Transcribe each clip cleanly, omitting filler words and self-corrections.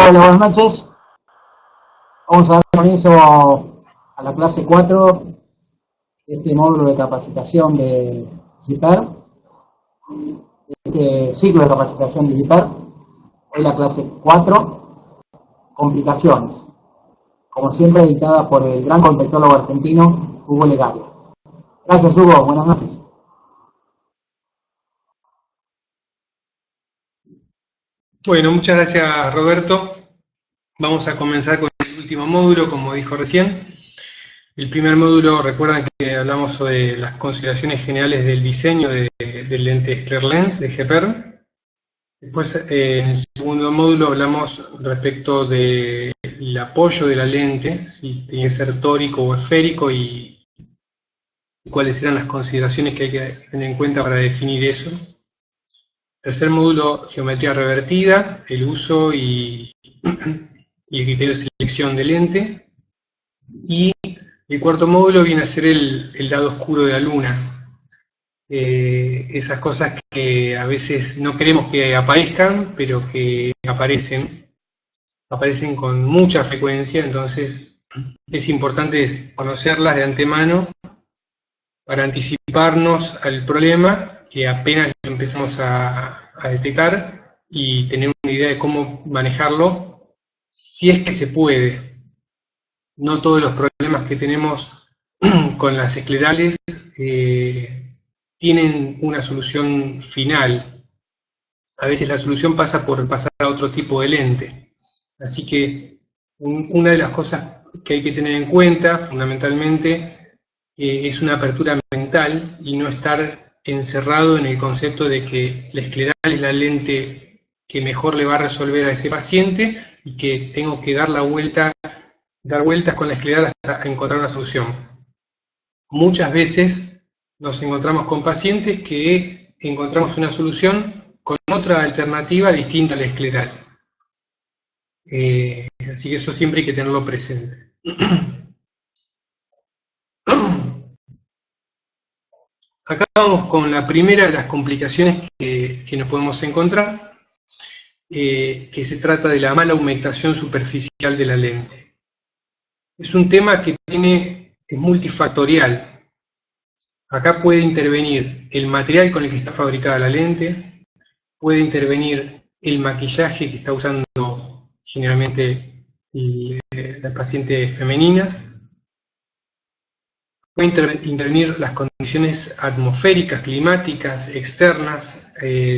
Hola, buenas noches. Vamos a dar comienzo a la clase 4 de este módulo de capacitación de GIPER, este ciclo de capacitación de GIPER. Hoy la clase 4, complicaciones, como siempre editada por el gran contextólogo argentino Hugo Legaria. Gracias, Hugo, buenas noches. Bueno, muchas gracias, Roberto. Vamos a comenzar con el último módulo, como dijo recién. El primer módulo, recuerdan que hablamos sobre las consideraciones generales del diseño del lente SclearLens de GPR. Después, en el segundo módulo, hablamos respecto del apoyo de la lente, si tiene que ser tórico o esférico, y cuáles eran las consideraciones que hay que tener en cuenta para definir eso. Tercer módulo, geometría revertida, el uso y el criterio de selección de lente. Y el cuarto módulo viene a ser el lado oscuro de la luna. Esas cosas que a veces no queremos que aparezcan, pero que aparecen con mucha frecuencia, entonces es importante conocerlas de antemano para anticiparnos al problema que apenas lo empezamos a detectar y tener una idea de cómo manejarlo, si es que se puede. No todos los problemas que tenemos con las esclerales tienen una solución final. A veces la solución pasa por pasar a otro tipo de lente. Así que una de las cosas que hay que tener en cuenta, fundamentalmente, es una apertura mental y no estar encerrado en el concepto de que la escleral es la lente que mejor le va a resolver a ese paciente y que tengo que dar vueltas con la escleral hasta encontrar una solución. Muchas veces nos encontramos con pacientes que encontramos una solución con otra alternativa distinta a la escleral. Así que eso siempre hay que tenerlo presente. Acá vamos con la primera de las complicaciones que nos podemos encontrar, que se trata de la mala humectación superficial de la lente. Es un tema que es multifactorial. Acá puede intervenir el material con el que está fabricada la lente, puede intervenir el maquillaje que está usando generalmente las pacientes femeninas, puede intervenir las condiciones atmosféricas, climáticas, externas,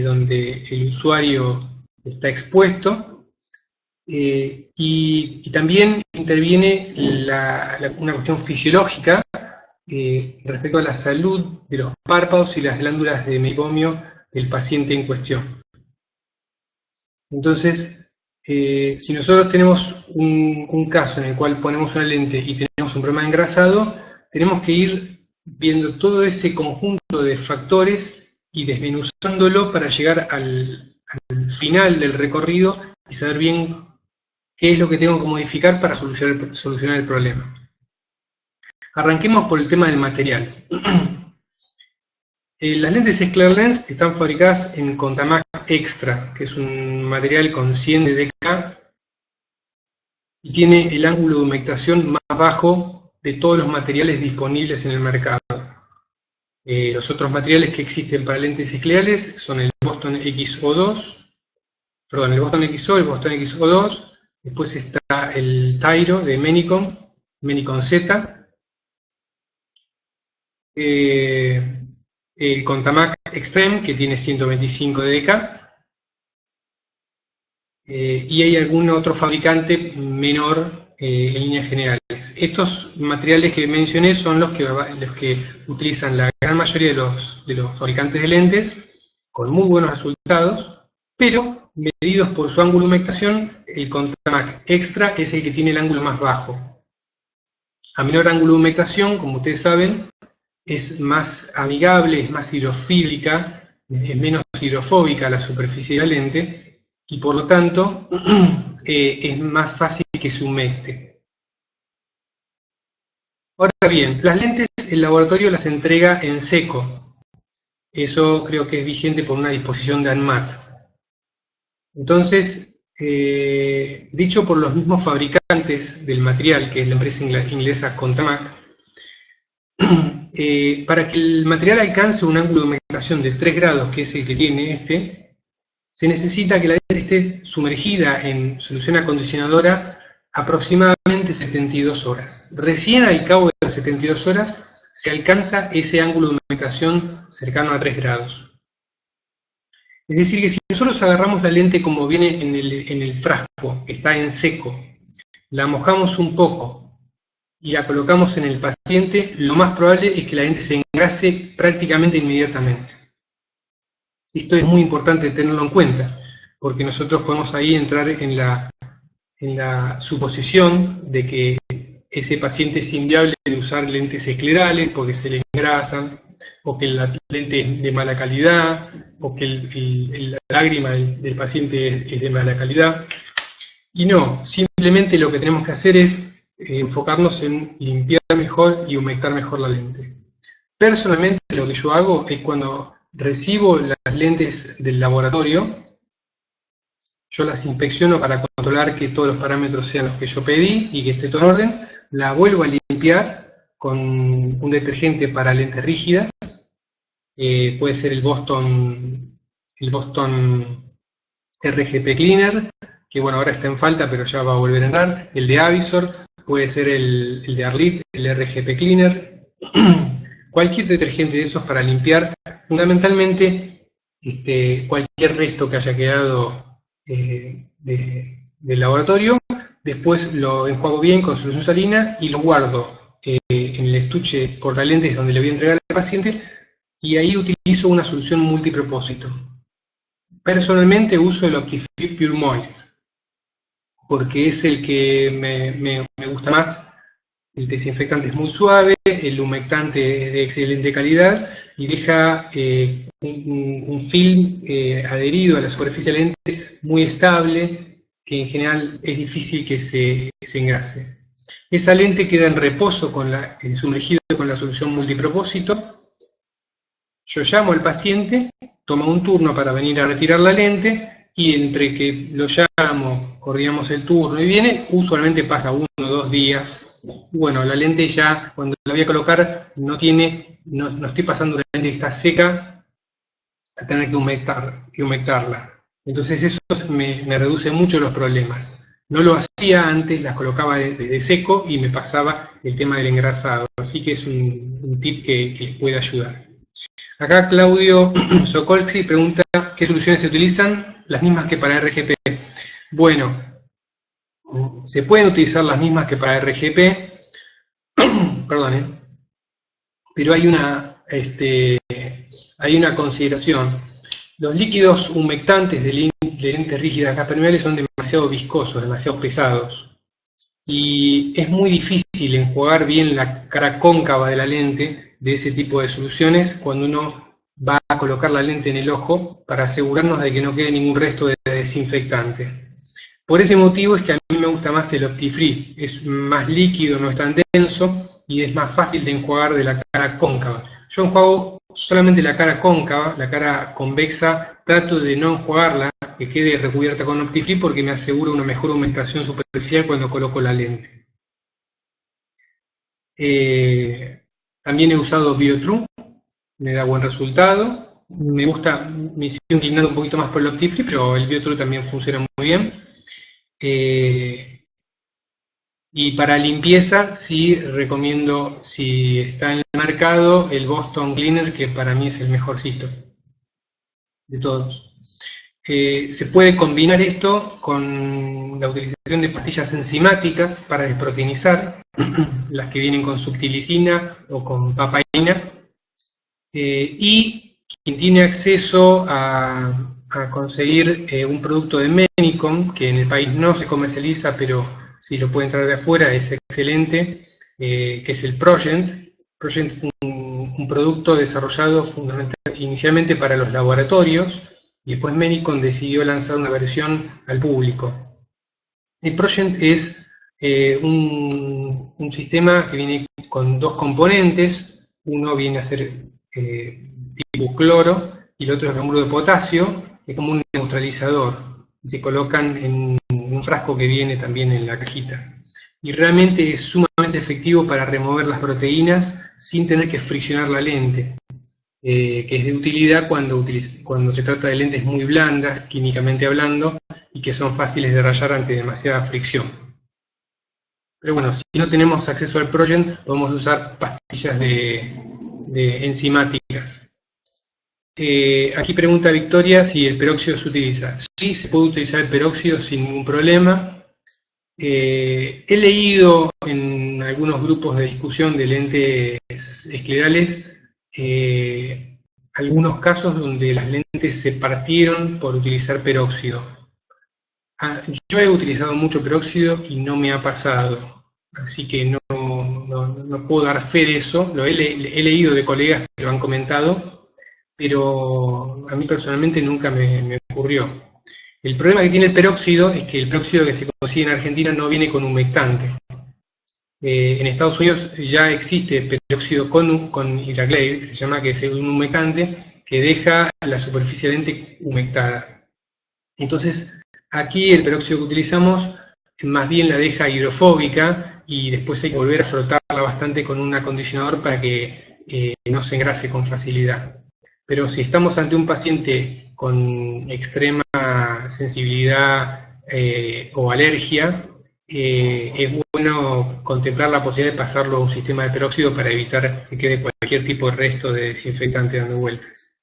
donde el usuario está expuesto, y también interviene una cuestión fisiológica respecto a la salud de los párpados y las glándulas de mecomio del paciente en cuestión. Entonces, si nosotros tenemos un caso en el cual ponemos una lente y tenemos un problema engrasado, tenemos que ir viendo todo ese conjunto de factores y desmenuzándolo para llegar al final del recorrido y saber bien qué es lo que tengo que modificar para solucionar el problema. Arranquemos por el tema del material. Las lentes SclearLens están fabricadas en Contamac Extra, que es un material con 100 de dK y tiene el ángulo de humectación más bajo de todos los materiales disponibles en el mercado. Los otros materiales que existen para lentes esclerales son el Boston XO2, perdón, el Boston XO, el Boston XO2, después está el Tyro de Menicon Z, el Contamac Extreme, que tiene 125 de dK, y hay algún otro fabricante menor en líneas generales. Estos materiales que mencioné son los que utilizan la gran mayoría de los fabricantes de lentes, con muy buenos resultados, pero medidos por su ángulo de humectación, el Contamac Extra es el que tiene el ángulo más bajo. A menor ángulo de humectación, como ustedes saben, es más amigable, es más hidrofílica, es menos hidrofóbica a la superficie de la lente, y por lo tanto es más fácil que se humecte. Ahora bien, las lentes el laboratorio las entrega en seco. Eso creo que es vigente por una disposición de ANMAT. Entonces, dicho por los mismos fabricantes del material, que es la empresa inglesa Contamac, para que el material alcance un ángulo de humectación de 3 grados, que es el que tiene este, se necesita que la lente esté sumergida en solución acondicionadora aproximadamente 72 horas. Recién al cabo de las 72 horas se alcanza ese ángulo de humectación cercano a 3 grados. Es decir, que si nosotros agarramos la lente como viene en el frasco, que está en seco, la mojamos un poco y la colocamos en el paciente, lo más probable es que la lente se engrase prácticamente inmediatamente. Esto es muy importante tenerlo en cuenta, porque nosotros podemos ahí entrar en la suposición de que ese paciente es inviable de usar lentes esclerales porque se le engrasan, o que la lente es de mala calidad, o que la lágrima del paciente es de mala calidad. Y no, simplemente lo que tenemos que hacer es enfocarnos en limpiar mejor y humectar mejor la lente. Personalmente lo que yo hago es cuando recibo las lentes del laboratorio, yo las inspecciono para controlar que todos los parámetros sean los que yo pedí y que esté todo en orden, la vuelvo a limpiar con un detergente para lentes rígidas, puede ser el Boston RGP Cleaner, que bueno, ahora está en falta, pero ya va a volver a entrar, el de Avisor, puede ser el de Arlit, el RGP Cleaner, cualquier detergente de esos para limpiar fundamentalmente cualquier resto que haya quedado del laboratorio. Después lo enjuago bien con solución salina y lo guardo en el estuche portalentes donde le voy a entregar al paciente, y ahí utilizo una solución multipropósito. Personalmente uso el Optifree Pure Moist, porque es el que me gusta más. El desinfectante es muy suave, el humectante es de excelente calidad y deja un film adherido a la superficie de la lente muy estable, que en general es difícil que se engrase. Esa lente queda en reposo sumergida con la solución multipropósito. Yo llamo al paciente, toma un turno para venir a retirar la lente, y entre que lo llamo, coordinamos el turno y viene, usualmente pasa 1 o 2 días. Bueno, la lente ya, cuando la voy a colocar, no estoy pasando una lente que está seca a tener que humectarla. Entonces eso me reduce mucho los problemas. No lo hacía antes, las colocaba de seco y me pasaba el tema del engrasado. Así que es un tip que les puede ayudar. Acá Claudio Sokolsky pregunta qué soluciones se utilizan, las mismas que para RGP. Bueno, se pueden utilizar las mismas que para RGP, perdón, pero hay una consideración. Los líquidos humectantes de lentes rígidas gas permeables son demasiado viscosos, demasiado pesados, y es muy difícil enjuagar bien la cara cóncava de la lente de ese tipo de soluciones cuando uno va a colocar la lente en el ojo para asegurarnos de que no quede ningún resto de desinfectante. Por ese motivo es que a mí me gusta más el Optifree, es más líquido, no es tan denso y es más fácil de enjuagar de la cara cóncava. Yo enjuago solamente la cara cóncava, la cara convexa, trato de no enjuagarla, que quede recubierta con Optifree, porque me aseguro una mejor humectación superficial cuando coloco la lente. También he usado BioTrue, me da buen resultado. Me sigo inclinando un poquito más por el Optifree, pero el BioTrue también funciona muy bien. Y para limpieza sí recomiendo, si está en el mercado, el Boston Cleaner, que para mí es el mejorcito de todos. Se puede combinar esto con la utilización de pastillas enzimáticas para desproteinizar, las que vienen con subtilicina o con papaína, y quien tiene acceso a conseguir un producto de Menicom, que en el país no se comercializa, pero si lo pueden traer de afuera es excelente, que es el Progent. Progent es un producto desarrollado inicialmente para los laboratorios, y después Menicom decidió lanzar una versión al público. El Progent es un sistema que viene con 2 componentes. Uno viene a ser tipo cloro y el otro es bromuro de potasio, es como un neutralizador. y se colocan en un frasco que viene también en la cajita. Y realmente es sumamente efectivo para remover las proteínas sin tener que friccionar la lente, que es de utilidad cuando se trata de lentes muy blandas, químicamente hablando, y que son fáciles de rayar ante demasiada fricción. Pero bueno, si no tenemos acceso al Progen, podemos usar pastillas de enzimáticas. Aquí pregunta Victoria si el peróxido se utiliza. Sí, se puede utilizar el peróxido sin ningún problema. He leído en algunos grupos de discusión de lentes esclerales algunos casos donde las lentes se partieron por utilizar peróxido. Yo he utilizado mucho peróxido y no me ha pasado, así que no puedo dar fe de eso. Lo he leído de colegas que lo han comentado, pero a mí personalmente nunca me ocurrió. El problema que tiene el peróxido es que el peróxido que se consigue en Argentina no viene con humectante. En Estados Unidos ya existe peróxido con Hydrochloride, se llama, que es un humectante que deja la superficie de lente humectada. Entonces, aquí el peróxido que utilizamos más bien la deja hidrofóbica y después hay que volver a frotarla bastante con un acondicionador para que no se engrase con facilidad. Pero si estamos ante un paciente con extrema sensibilidad o alergia, es bueno contemplar la posibilidad de pasarlo a un sistema de peróxido para evitar que quede cualquier tipo de resto de desinfectante dando vueltas.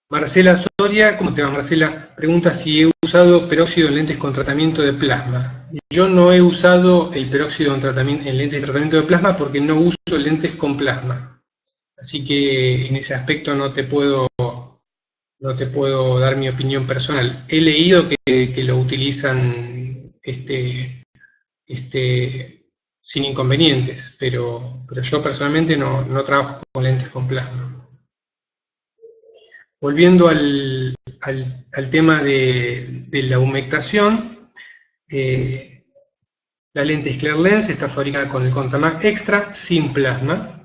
Marcela Soria, ¿cómo te va, Marcela? Pregunta si he usado peróxido en lentes con tratamiento de plasma. Yo no he usado el peróxido en lentes de tratamiento de plasma porque no uso lentes con plasma. Así que en ese aspecto no te puedo dar mi opinión personal. He leído que lo utilizan sin inconvenientes, pero yo personalmente no trabajo con lentes con plasma. Volviendo al tema de la humectación, la lente Sclerlens está fabricada con el Contamax Extra sin plasma.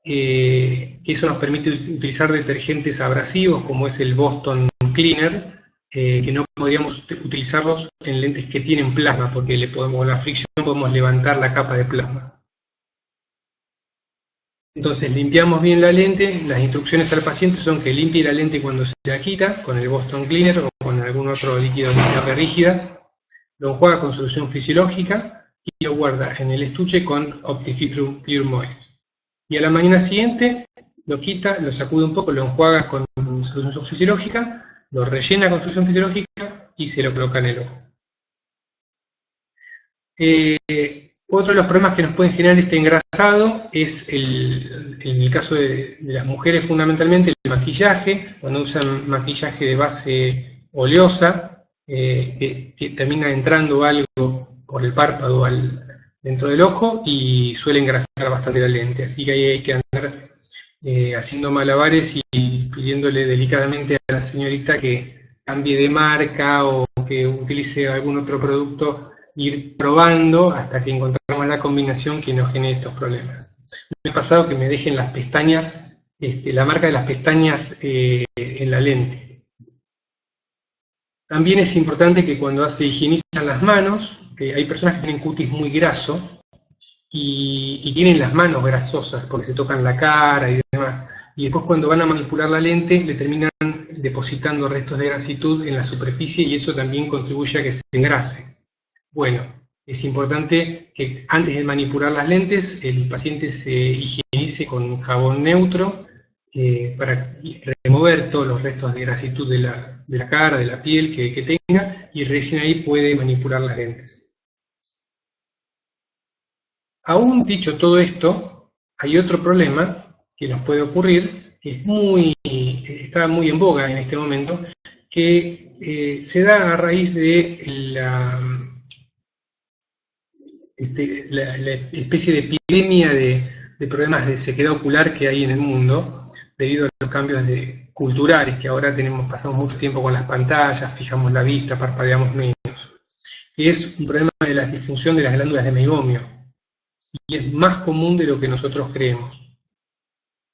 Eso nos permite utilizar detergentes abrasivos como es el Boston Cleaner, que no podríamos utilizarlos en lentes que tienen plasma, porque con la fricción podemos levantar la capa de plasma. Entonces limpiamos bien la lente. Las instrucciones al paciente son que limpie la lente cuando se la quita con el Boston Cleaner o con algún otro líquido de rígidas, lo enjuaga con solución fisiológica y lo guarda en el estuche con Optifiltrum Pure Moist. Y a la mañana siguiente lo quita, lo sacude un poco, lo enjuaga con solución fisiológica, lo rellena con solución fisiológica y se lo coloca en el ojo. Otro de los problemas que nos pueden generar este engrasado es, en el caso de las mujeres fundamentalmente, el maquillaje. Cuando usan maquillaje de base oleosa, que termina entrando algo por el párpado dentro del ojo y suele engrasar bastante la lente, así que ahí hay que andar haciendo malabares y pidiéndole delicadamente a la señorita que cambie de marca o que utilice algún otro producto, ir probando hasta que encontramos la combinación que nos genere estos problemas. Me ha pasado que me dejen las pestañas, la marca de las pestañas en la lente. También es importante que cuando se higienizan las manos, hay personas que tienen cutis muy graso y tienen las manos grasosas porque se tocan la cara y demás, y después cuando van a manipular la lente le terminan depositando restos de grasitud en la superficie y eso también contribuye a que se engrase. Bueno, es importante que antes de manipular las lentes el paciente se higienice con jabón neutro para remover todos los restos de grasitud de la cara, de la piel que tenga, y recién ahí puede manipular las lentes. Aún dicho todo esto, hay otro problema que nos puede ocurrir, que está muy en boga en este momento, que se da a raíz de la especie de epidemia de problemas de sequedad ocular que hay en el mundo, debido a los cambios culturales que ahora pasamos mucho tiempo con las pantallas, fijamos la vista, parpadeamos menos, que es un problema de la disfunción de las glándulas de meibomio, y es más común de lo que nosotros creemos.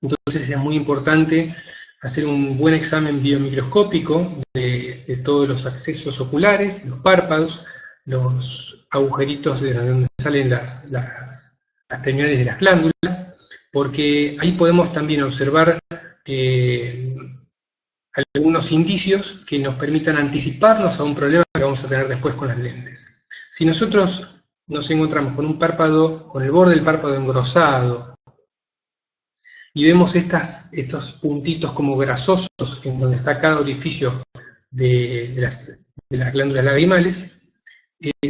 Entonces es muy importante hacer un buen examen biomicroscópico todos los accesos oculares, los párpados, los agujeritos de donde salen las terminales de las glándulas, porque ahí podemos también observar algunos indicios que nos permitan anticiparnos a un problema que vamos a tener después con las lentes. Si nosotros nos encontramos con un párpado, con el borde del párpado engrosado, y vemos estos puntitos como grasosos en donde está cada orificio de las glándulas lagrimales,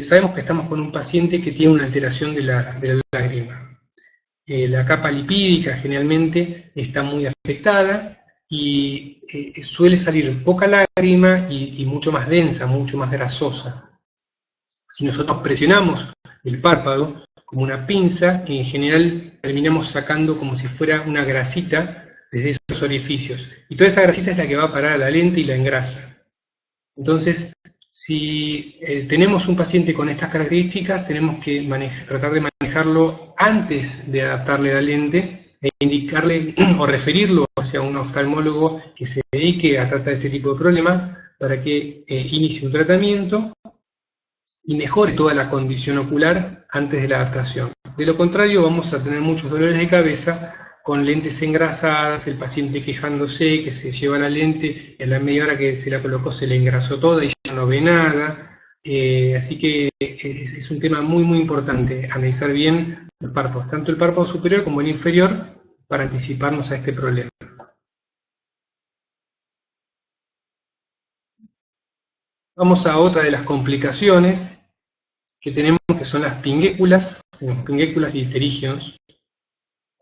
sabemos que estamos con un paciente que tiene una alteración de la lágrima. La capa lipídica generalmente está muy afectada y suele salir poca lágrima y mucho más densa, mucho más grasosa. Si nosotros presionamos el párpado como una pinza, en general terminamos sacando como si fuera una grasita desde esos orificios. Y toda esa grasita es la que va a parar a la lente y la engrasa. Entonces, si tenemos un paciente con estas características, tenemos que tratar de manejarlo antes de adaptarle la lente e indicarle o referirlo hacia un oftalmólogo que se dedique a tratar este tipo de problemas para que inicie un tratamiento y mejore toda la condición ocular antes de la adaptación. De lo contrario, vamos a tener muchos dolores de cabeza con lentes engrasadas, el paciente quejándose que se lleva la lente, en la media hora que se la colocó se le engrasó toda y ya no ve nada. Así que es un tema muy muy importante, analizar bien los párpados, tanto el párpado superior como el inferior, para anticiparnos a este problema. Vamos a otra de las complicaciones que tenemos, que son las pinguéculas, y pterígenos.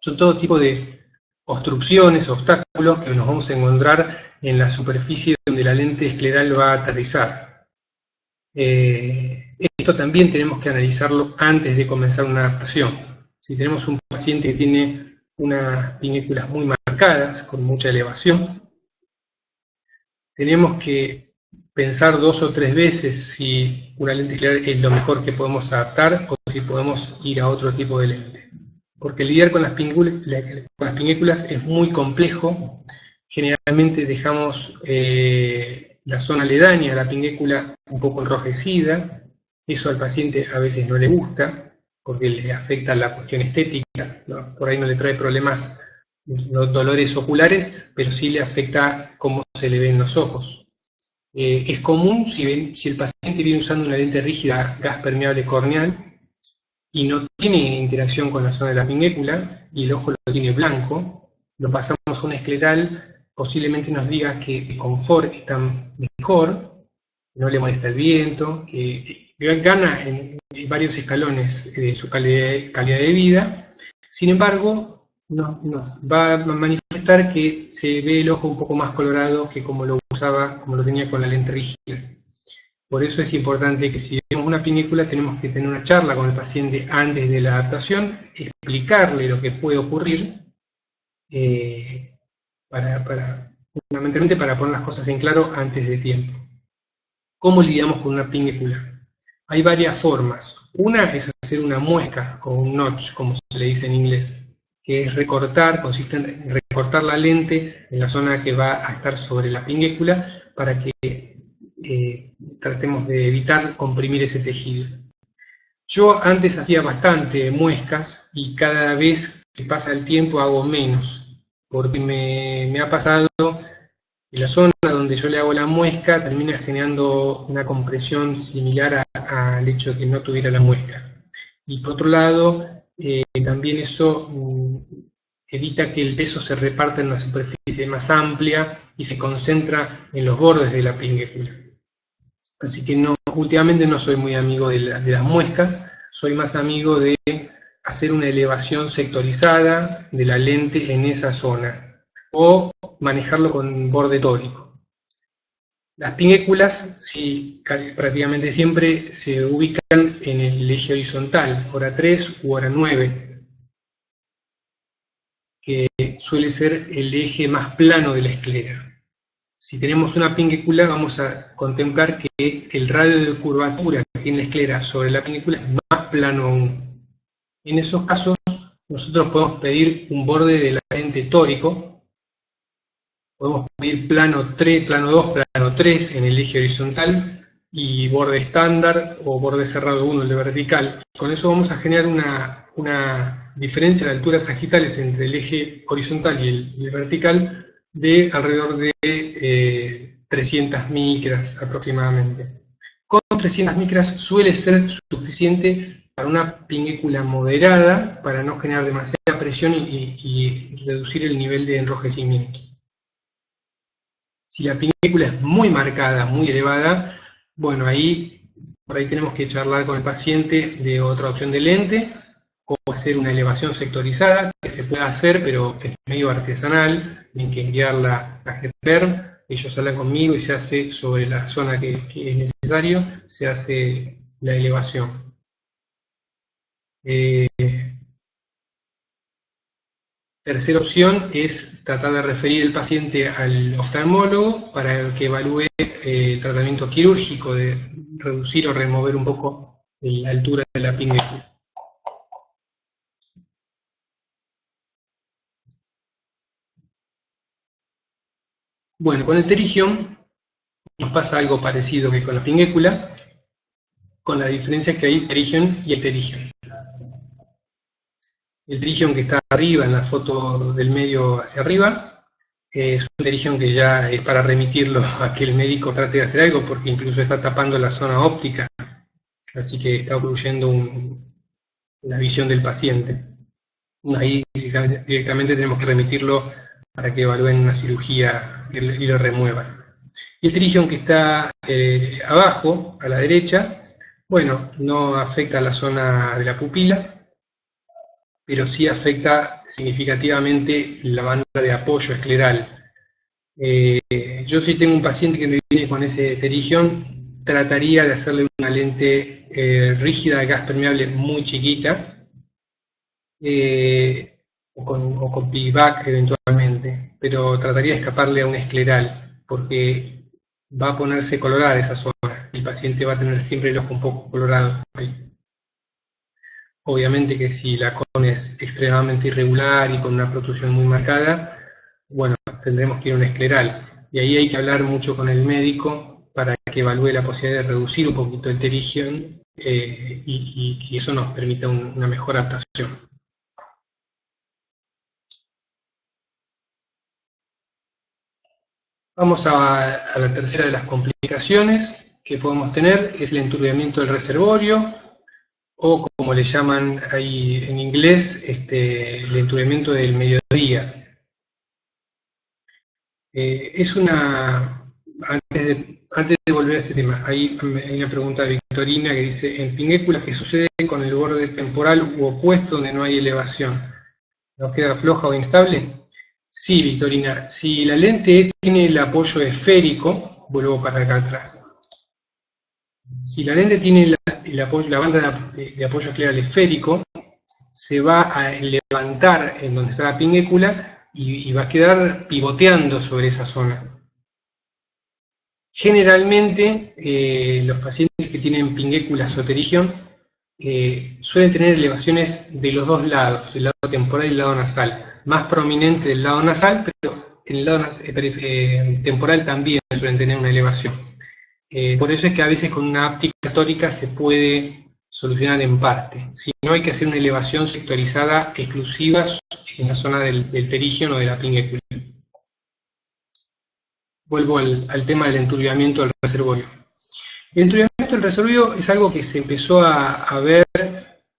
Son todo tipo de obstrucciones, obstáculos que nos vamos a encontrar en la superficie donde la lente escleral va a aterrizar. Esto también tenemos que analizarlo antes de comenzar una adaptación. Si tenemos un paciente que tiene unas pinguéculas muy marcadas, con mucha elevación, tenemos que pensar 2 o 3 veces si una lente escleral es lo mejor que podemos adaptar o si podemos ir a otro tipo de lente. Porque lidiar con las pinguéculas es muy complejo. Generalmente dejamos la zona aledaña a la pinguécula un poco enrojecida. Eso al paciente a veces no le gusta, porque le afecta la cuestión estética, ¿no? Por ahí no le trae problemas, no dolores oculares, pero sí le afecta cómo se le ven los ojos. Es común si el paciente viene usando una lente rígida gas permeable corneal y no tiene interacción con la zona de la pinguécula y el ojo lo tiene blanco, lo pasamos a un escleral, posiblemente nos diga que el confort está mejor, no le molesta el viento, que gana en varios escalones de su calidad de vida. Sin embargo, nos va a manifestar que se ve el ojo un poco más colorado que como lo tenía con la lente rígida. Por eso es importante que si vemos una pinguécula tenemos que tener una charla con el paciente antes de la adaptación, explicarle lo que puede ocurrir, fundamentalmente para poner las cosas en claro antes de tiempo. ¿Cómo lidiamos con una pinguécula? Hay varias formas. Una es hacer una muesca o un notch, como se le dice en inglés, que es consiste en recortar la lente en la zona que va a estar sobre la pinguécula para que tratemos de evitar comprimir ese tejido. Yo antes hacía bastante muescas y cada vez que pasa el tiempo hago menos, porque me ha pasado que la zona donde yo le hago la muesca termina generando una compresión similar al hecho de que no tuviera la muesca. Y por otro lado, también eso evita que el peso se reparta en una superficie más amplia y se concentra en los bordes de la pinguécula. Así que últimamente no soy muy amigo de las muescas, soy más amigo de hacer una elevación sectorizada de la lente en esa zona, o manejarlo con borde tórico. Las pinguéculas, sí, prácticamente siempre se ubican en el eje horizontal, hora 3 u hora 9, que suele ser el eje más plano de la esclera. Si tenemos una pinguécula, vamos a contemplar que el radio de curvatura que tiene la esclera sobre la pinguécula es más plano aún. En esos casos, nosotros podemos pedir un borde de la lente tórico Podemos pedir plano 3, plano 2, plano 3 en el eje horizontal y borde estándar o borde cerrado 1 el de vertical. Con eso vamos a generar una diferencia de alturas sagitales entre el eje horizontal y el vertical de alrededor de 300 micras aproximadamente. Con 300 micras suele ser suficiente para una pinécula moderada para no generar demasiada presión y reducir el nivel de enrojecimiento. Si la pinécula es muy marcada, muy elevada, bueno, por ahí tenemos que charlar con el paciente de otra opción de lente, o hacer una elevación sectorizada, que se puede hacer, pero es medio artesanal, tienen que enviarla a GPERM, ellos hablan conmigo y se hace sobre la zona que es necesario, se hace la elevación. Tercera opción es tratar de referir el paciente al oftalmólogo para que evalúe tratamiento quirúrgico de reducir o remover un poco la altura de la pinécula. Bueno, con el pterigion nos pasa algo parecido que con la pinécula, con la diferencia que hay pterigion y pterigion. El pterigion que está arriba, en la foto del medio hacia arriba, es un pterigion que ya es para remitirlo a que el médico trate de hacer algo, porque incluso está tapando la zona óptica, así que está ocluyendo la visión del paciente. Ahí directamente tenemos que remitirlo para que evalúen una cirugía y lo remuevan. Y el pterigion que está abajo, a la derecha, bueno, no afecta a la zona de la pupila, pero sí afecta significativamente la banda de apoyo escleral. Yo si tengo un paciente que me viene con ese pterigion, trataría de hacerle una lente rígida de gas permeable muy chiquita, o con piggyback eventualmente, pero trataría de escaparle a un escleral, porque va a ponerse colorada esa zona, el paciente va a tener siempre el ojo un poco colorado ahí. Obviamente que si la con es extremadamente irregular y con una protrusión muy marcada, bueno, tendremos que ir a un escleral. Y ahí hay que hablar mucho con el médico para que evalúe la posibilidad de reducir un poquito el pterigion y eso nos permita una mejor adaptación. Vamos a la tercera de las complicaciones que podemos tener, es el enturbiamiento del reservorio, o como le llaman ahí en inglés, el enturbiamiento del mediodía. Antes de volver a este tema, hay una pregunta de Victorina que dice, en pinéculas, ¿qué sucede con el borde temporal u opuesto donde no hay elevación? ¿No queda floja o inestable? Sí, Victorina, si la lente tiene el apoyo esférico, vuelvo para acá atrás. Si la lente tiene la banda de apoyo escleral esférico, se va a levantar en donde está la pinécula y va a quedar pivoteando sobre esa zona. Generalmente, los pacientes que tienen pinéculas o pterigion suelen tener elevaciones de los dos lados, el lado temporal y el lado nasal. Más prominente del lado nasal, pero en el lado temporal también suelen tener una elevación. Por eso es que a veces con una áptica tórica se puede solucionar en parte. Si no, hay que hacer una elevación sectorizada exclusiva en la zona del pterigion o de la pinécula. Vuelvo al tema del enturbiamiento del reservorio. El enturbiamiento del reservorio es algo que se empezó a ver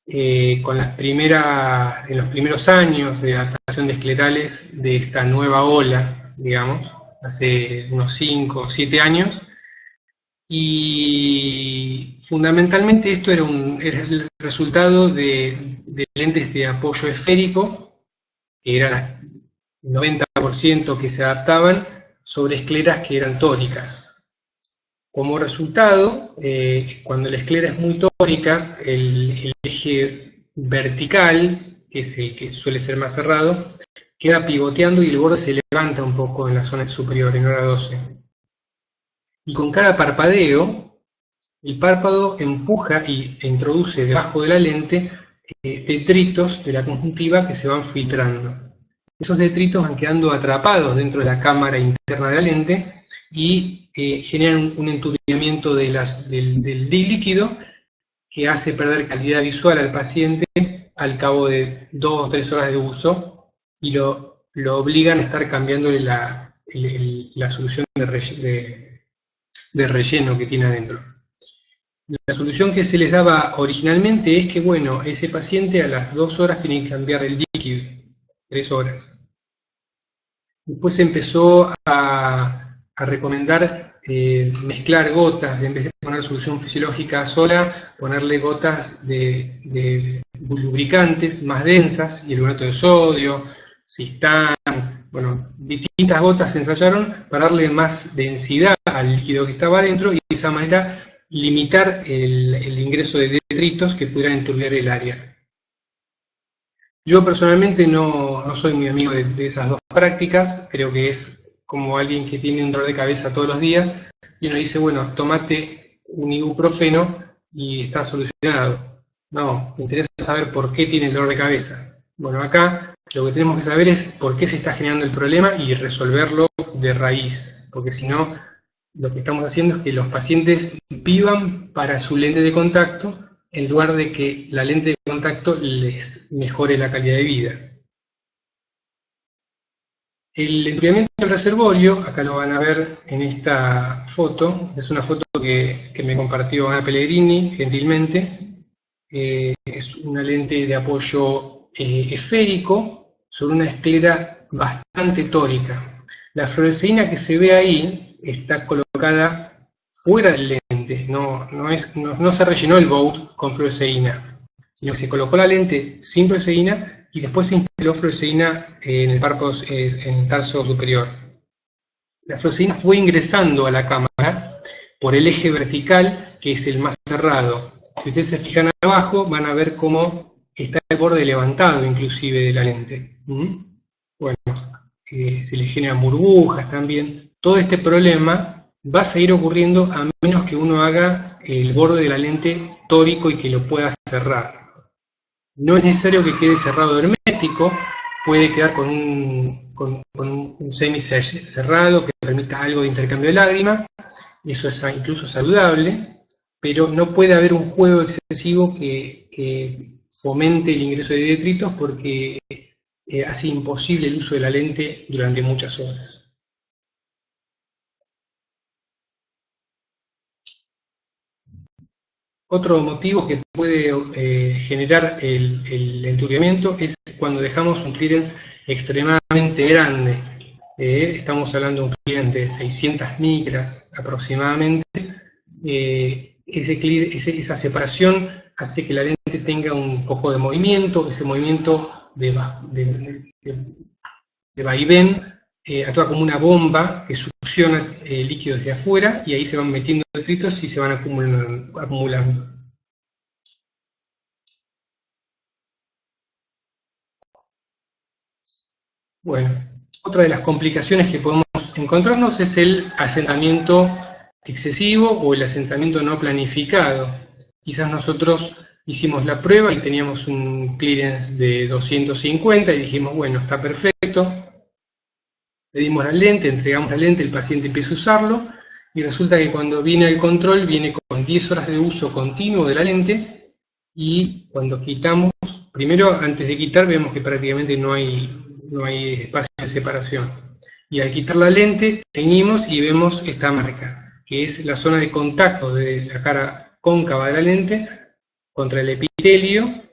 en los primeros años de adaptación de esclerales de esta nueva ola, digamos, hace unos 5 o 7 años, y fundamentalmente esto era el resultado de lentes de apoyo esférico, que eran el 90% que se adaptaban, sobre escleras que eran tóricas. Como resultado, cuando la esclera es muy tórica, el eje vertical, que es el que suele ser más cerrado, queda pivoteando y el borde se levanta un poco en la zona superior, en hora 12. Y con cada parpadeo, el párpado empuja e introduce debajo de la lente detritos de la conjuntiva que se van filtrando. esos detritos van quedando atrapados dentro de la cámara interna de la lente y generan un enturbamiento del líquido que hace perder calidad visual al paciente al cabo de 2 o 3 horas de uso y lo obligan a estar cambiándole la solución de relleno que tiene adentro. La solución que se les daba originalmente es que, bueno, ese paciente a las 2 horas tiene que cambiar el líquido, 3 horas. Después se empezó a recomendar mezclar gotas, en vez de poner solución fisiológica sola, ponerle gotas de lubricantes más densas, hidrogenato de sodio, cistán, bueno, distintas gotas se ensayaron para darle más densidad al líquido que estaba adentro y de esa manera limitar el ingreso de detritos que pudieran enturbiar el área. Yo personalmente no soy muy amigo de esas dos prácticas, creo que es como alguien que tiene un dolor de cabeza todos los días y uno dice, bueno, tomate un ibuprofeno y está solucionado. No, me interesa saber por qué tiene el dolor de cabeza. Bueno, acá lo que tenemos que saber es por qué se está generando el problema y resolverlo de raíz, porque si no, lo que estamos haciendo es que los pacientes vivan para su lente de contacto en lugar de que la lente de contacto les mejore la calidad de vida. El enfriamiento del reservorio, acá lo van a ver en esta foto, es una foto que me compartió Ana Pellegrini gentilmente. Es una lente de apoyo esférico sobre una esclera bastante tórica. La fluoresceína que se ve ahí está colocada fuera del lente, no se rellenó el bowl con fluoresceína, sino que se colocó la lente sin fluoresceína y después se instaló fluoresceína en el párpado, en el tarso superior. La fluoresceína fue ingresando a la cámara por el eje vertical, que es el más cerrado. Si ustedes se fijan abajo, van a ver cómo está el borde levantado inclusive de la lente. Bueno, se le generan burbujas también. Todo este problema va a seguir ocurriendo a menos que uno haga el borde de la lente tórico y que lo pueda cerrar. No es necesario que quede cerrado hermético, puede quedar con un semi-cerrado que permita algo de intercambio de lágrima, eso es incluso saludable, pero no puede haber un juego excesivo que fomente el ingreso de detritos porque hace imposible el uso de la lente durante muchas horas. Otro motivo que puede generar el enturbiamiento es cuando dejamos un clearance extremadamente grande. Estamos hablando de un clearance de 600 micras aproximadamente. Esa separación hace que la lente tenga un poco de movimiento, ese movimiento de vaivén actúa como una bomba que succiona líquidos de afuera y ahí se van metiendo detritos y se van acumulando. Bueno, otra de las complicaciones que podemos encontrarnos es el asentamiento excesivo o el asentamiento no planificado. Quizás nosotros hicimos la prueba y teníamos un clearance de 250 y dijimos, bueno, está perfecto. Pedimos la lente, entregamos la lente, el paciente empieza a usarlo y resulta que cuando viene el control viene con 10 horas de uso continuo de la lente y cuando quitamos, primero antes de quitar vemos que prácticamente no hay espacio de separación. Y al quitar la lente teñimos y vemos esta marca, que es la zona de contacto de la cara cóncava de la lente contra el epitelio.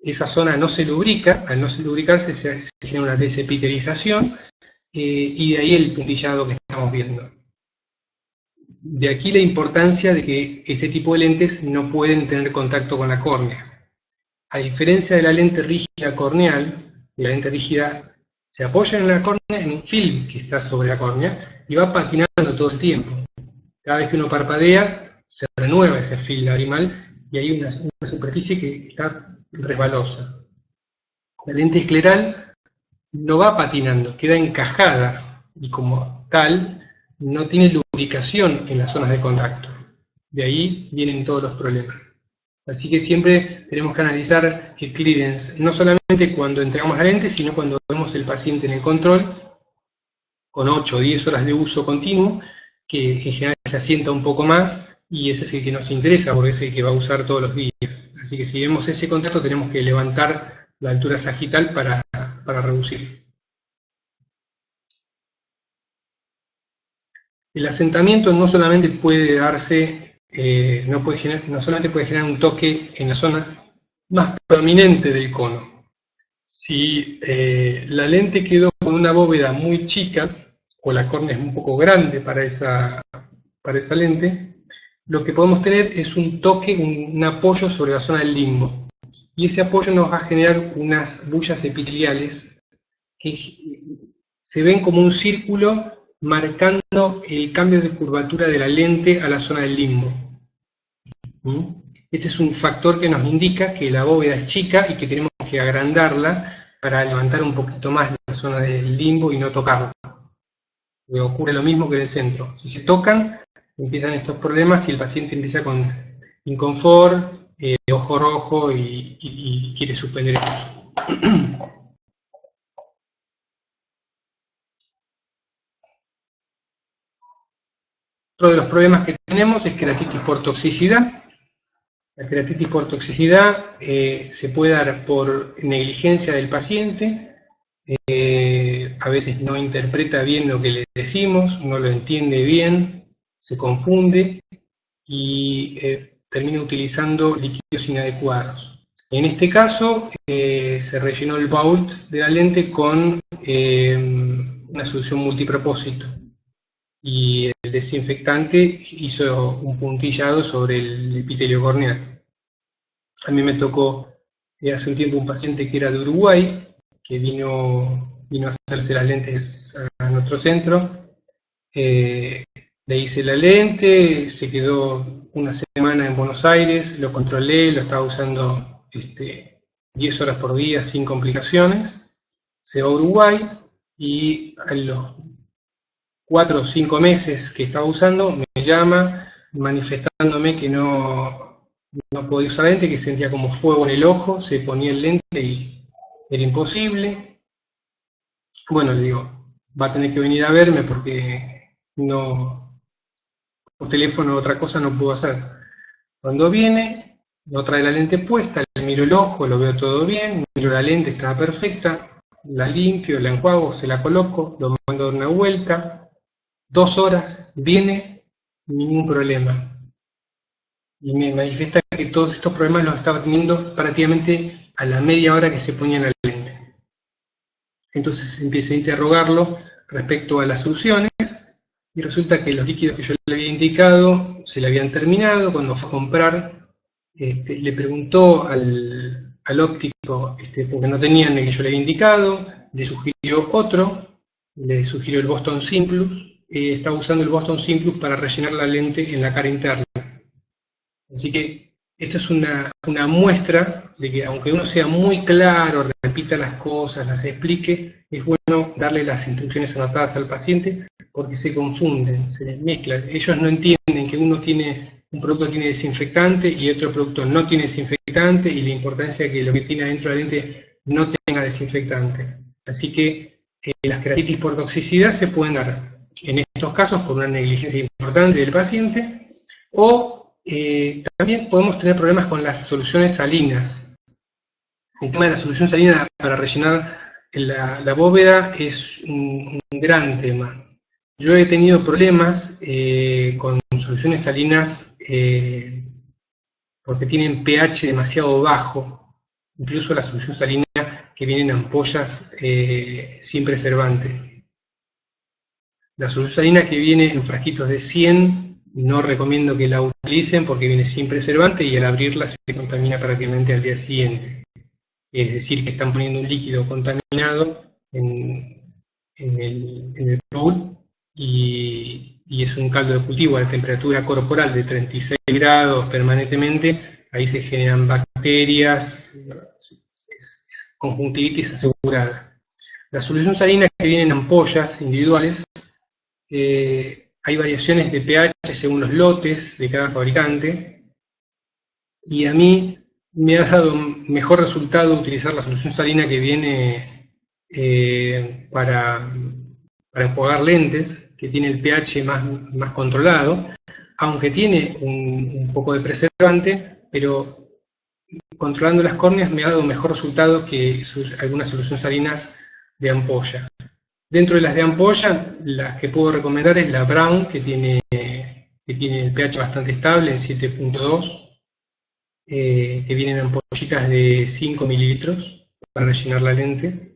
Esa zona no se lubrica, al no se lubricarse se genera una desepitelización y de ahí el puntillado que estamos viendo. De aquí la importancia de que este tipo de lentes no pueden tener contacto con la córnea. A diferencia de la lente rígida corneal, la lente rígida se apoya en la córnea en un film que está sobre la córnea y va patinando todo el tiempo. Cada vez que uno parpadea, se renueva ese film lagrimal y hay una superficie que está resbalosa. La lente escleral no va patinando, queda encajada y como tal no tiene lubricación en las zonas de contacto. De ahí vienen todos los problemas. Así que siempre tenemos que analizar el clearance, no solamente cuando entregamos la lente, sino cuando vemos el paciente en el control, con 8 o 10 horas de uso continuo, que en general se asienta un poco más, y ese es el que nos interesa, porque es el que va a usar todos los días. Así que si vemos ese contacto, tenemos que levantar la altura sagital para reducir. El asentamiento no solamente puede darse, no solamente puede generar un toque en la zona más prominente del cono. Si la lente quedó con una bóveda muy chica, o la córnea es un poco grande para esa lente, lo que podemos tener es un toque, un apoyo sobre la zona del limbo. Y ese apoyo nos va a generar unas bullas epiteliales que se ven como un círculo marcando el cambio de curvatura de la lente a la zona del limbo. Este es un factor que nos indica que la bóveda es chica y que tenemos que agrandarla para levantar un poquito más la zona del limbo y no tocarla. Ocurre lo mismo que en el centro. Si se tocan, empiezan estos problemas y el paciente empieza con inconfort, ojo rojo y quiere suspender esto. Otro de los problemas que tenemos es queratitis por toxicidad. La queratitis por toxicidad se puede dar por negligencia del paciente, a veces no interpreta bien lo que le decimos, no lo entiende bien, se confunde y termina utilizando líquidos inadecuados. En este caso se rellenó el vault de la lente con una solución multipropósito y el desinfectante hizo un puntillado sobre el epitelio corneal. A mí me tocó hace un tiempo un paciente que era de Uruguay, que vino a hacerse las lentes a nuestro centro. Le hice la lente, se quedó una semana en Buenos Aires, lo controlé, lo estaba usando 10 horas por día sin complicaciones. Se va a Uruguay y a los 4 o 5 meses que estaba usando me llama manifestándome que no podía usar lente, que sentía como fuego en el ojo, se ponía el lente y era imposible. Bueno, le digo, va a tener que venir a verme porque no, por teléfono otra cosa no puedo hacer. Cuando viene, no trae la lente puesta, le miro el ojo, lo veo todo bien, miro la lente, está perfecta, la limpio, la enjuago, se la coloco, lo mando a dar una vuelta, 2 horas, viene, ningún problema. Y me manifiesta que todos estos problemas los estaba teniendo prácticamente a la media hora que se ponía la lente. Entonces empecé a interrogarlo respecto a las soluciones y resulta que los líquidos que yo le había indicado se le habían terminado. Cuando fue a comprar, le preguntó al óptico porque no tenían el que yo le había indicado, le sugirió otro, le sugirió el Boston Simplus, estaba usando el Boston Simplus para rellenar la lente en la cara interna. Así que esto es una muestra de que aunque uno sea muy claro, repita las cosas, las explique, es bueno darle las instrucciones anotadas al paciente porque se confunden, se les mezclan. Ellos no entienden que un producto tiene desinfectante y otro producto no tiene desinfectante y la importancia de que lo que tiene adentro de la lente no tenga desinfectante. Así que las queratitis por toxicidad se pueden dar en estos casos por una negligencia importante del paciente o también podemos tener problemas con las soluciones salinas. El tema de la solución salina para rellenar la bóveda es un gran tema. Yo he tenido problemas con soluciones salinas porque tienen pH demasiado bajo, incluso la solución salina que viene en ampollas sin preservante. La solución salina que viene en frasquitos de 100 no recomiendo que la utilicen porque viene sin preservante y al abrirla se contamina prácticamente al día siguiente. Es decir, que están poniendo un líquido contaminado en el bowl y es un caldo de cultivo a la temperatura corporal de 36 grados permanentemente. Ahí se generan bacterias, es conjuntivitis asegurada. La solución salina que viene en ampollas individuales, hay variaciones de pH según los lotes de cada fabricante. y a mí me ha dado mejor resultado utilizar la solución salina que viene para enjuagar lentes, que tiene el pH más controlado, aunque tiene un poco de preservante, pero controlando las córneas me ha dado mejor resultado que algunas soluciones salinas de ampolla. Dentro de las de ampolla, las que puedo recomendar es la Brown, que tiene el pH bastante estable en 7.2, que vienen en ampollitas de 5 mililitros para rellenar la lente.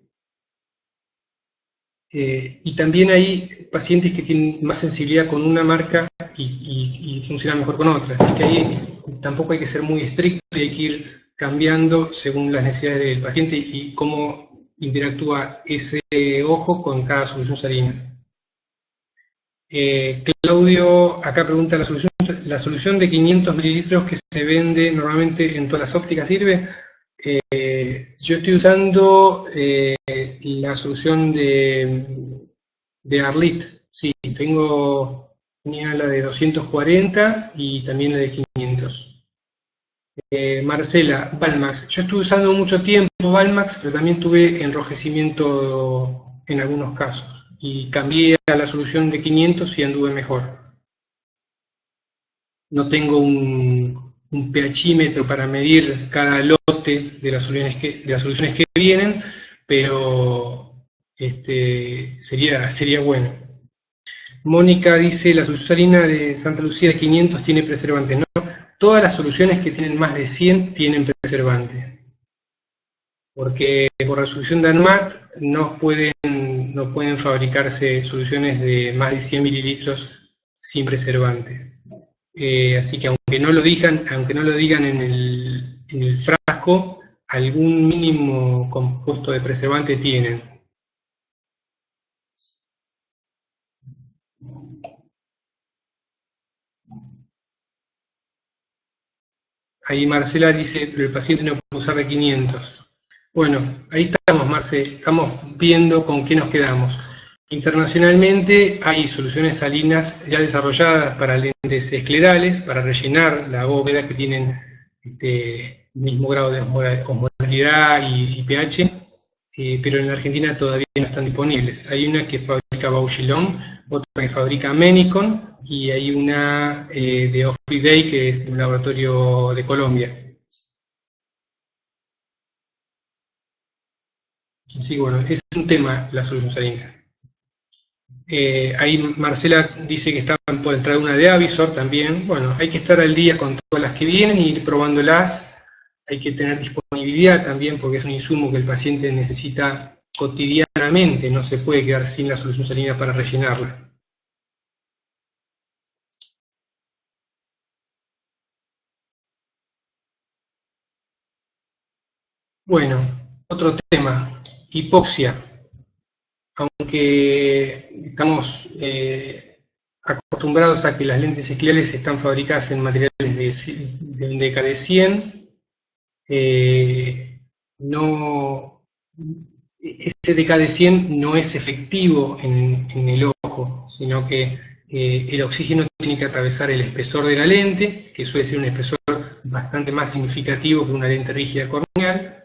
Y también hay pacientes que tienen más sensibilidad con una marca y funcionan mejor con otra, así que ahí tampoco hay que ser muy estricto, hay que ir cambiando según las necesidades del paciente y cómo interactúa ese ojo con cada solución salina. Claudio acá pregunta, ¿la solución de 500 mililitros que se vende normalmente en todas las ópticas sirve? Yo estoy usando la solución de Arlit, sí, tenía la de 240 y también la de 500. Marcela, Valmax. Yo estuve usando mucho tiempo Valmax, pero también tuve enrojecimiento en algunos casos. Y cambié a la solución de 500 y anduve mejor. No tengo un pHímetro para medir cada lote de las soluciones que vienen, pero sería bueno. Mónica dice, la solución salina de Santa Lucía de 500 tiene preservante. No, todas las soluciones que tienen más de 100 tienen preservante. Porque por resolución de ANMAT no pueden fabricarse soluciones de más de 100 mililitros sin preservantes. Así que aunque no lo digan en el frasco, algún mínimo compuesto de preservante tienen. Ahí Marcela dice, pero el paciente no puede usar de 500. Bueno, ahí estamos, Marce, estamos viendo con qué nos quedamos. Internacionalmente hay soluciones salinas ya desarrolladas para lentes esclerales, para rellenar la bóveda que tienen el mismo grado de osmolaridad y pH, pero en la Argentina todavía no están disponibles. Hay una que fabrica Bauchilon, otra que fabrica Menicon, y hay una de Off-Day que es de un laboratorio de Colombia. Así que bueno, es un tema la solución salina. Ahí Marcela dice que estaban por entrar una de Avisor también. Bueno, hay que estar al día con todas las que vienen y ir probándolas. Hay que tener disponibilidad también porque es un insumo que el paciente necesita cotidianamente, no se puede quedar sin la solución salina para rellenarla. Bueno, otro tema, hipoxia. Aunque estamos acostumbrados a que las lentes esclerales están fabricadas en materiales de un DK de 100, ese DK de 100 no es efectivo en el ojo, sino que el oxígeno tiene que atravesar el espesor de la lente, que suele ser un espesor bastante más significativo que una lente rígida corneal,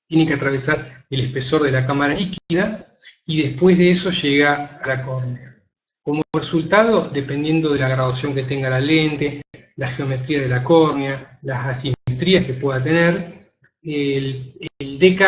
tiene que atravesar el espesor de la cámara líquida, y después de eso llega a la córnea. Como resultado, dependiendo de la graduación que tenga la lente, la geometría de la córnea, las asimetrías que pueda tener, el DK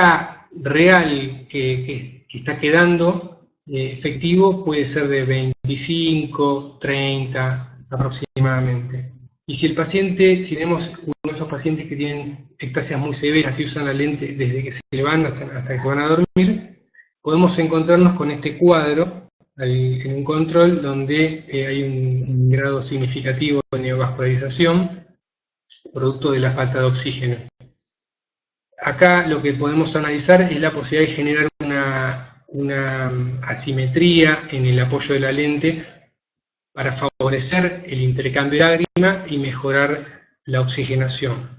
real que está quedando efectivo puede ser de 25, 30 aproximadamente. Y si tenemos uno de esos pacientes que tienen ectasias muy severas y usan la lente desde que se levantan hasta que se van a dormir, podemos encontrarnos con este cuadro en un control donde hay un grado significativo de neovascularización producto de la falta de oxígeno. Acá lo que podemos analizar es la posibilidad de generar una asimetría en el apoyo de la lente para favorecer el intercambio de lágrima y mejorar la oxigenación.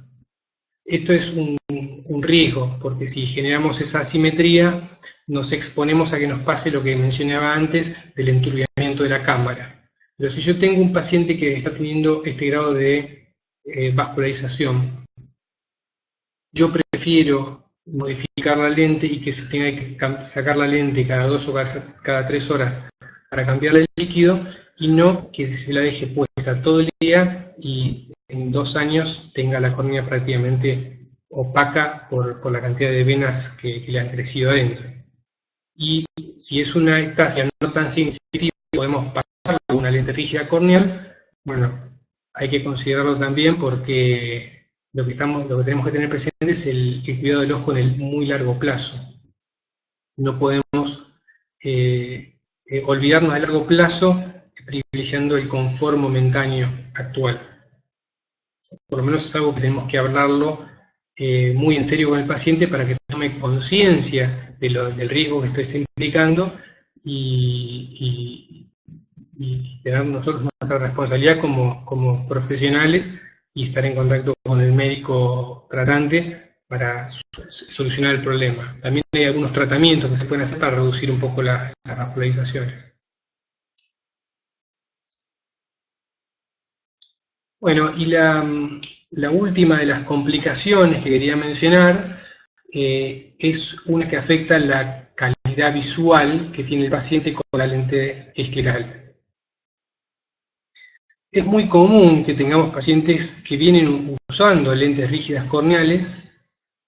Esto es un riesgo, porque si generamos esa asimetría, nos exponemos a que nos pase lo que mencionaba antes del enturbiamiento de la cámara. Pero si yo tengo un paciente que está teniendo este grado de vascularización. Yo prefiero modificar la lente y que se tenga que sacar la lente cada 2 o cada 3 horas para cambiarle el líquido, y no que se la deje puesta todo el día y en 2 años tenga la córnea prácticamente opaca por la cantidad de venas que le han crecido adentro. Y si es una ectasia no tan significativa, podemos pasar a una lente rígida corneal. Bueno, hay que considerarlo también, porque lo que tenemos que tener presente es el cuidado del ojo en el muy largo plazo. No podemos olvidarnos de largo plazo privilegiando el confort momentáneo actual. Por lo menos es algo que tenemos que hablarlo muy en serio con el paciente para que tome conciencia del riesgo que estoy implicando y tener nosotros nuestra responsabilidad como profesionales y estar en contacto con el médico tratante para solucionar el problema. También hay algunos tratamientos que se pueden hacer para reducir un poco las vascularizaciones. Bueno, y la última de las complicaciones que quería mencionar es una que afecta la calidad visual que tiene el paciente con la lente escleral. Es muy común que tengamos pacientes que vienen usando lentes rígidas corneales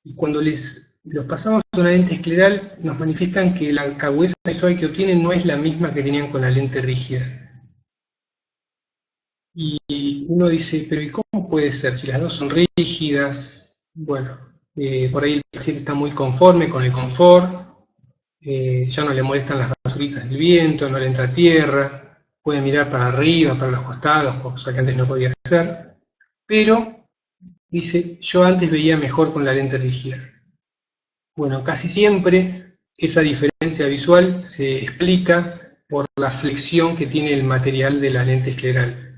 y cuando los pasamos a una lente escleral nos manifiestan que la agudeza visual que obtienen no es la misma que tenían con la lente rígida. Y uno dice, pero ¿y cómo puede ser? Si las dos son rígidas, bueno, por ahí el paciente está muy conforme con el confort, ya no le molestan las basuritas del viento, no le entra tierra, puede mirar para arriba, para los costados, cosa que antes no podía hacer, pero dice, yo antes veía mejor con la lente rígida. Bueno, casi siempre esa diferencia visual se explica por la flexión que tiene el material de la lente escleral.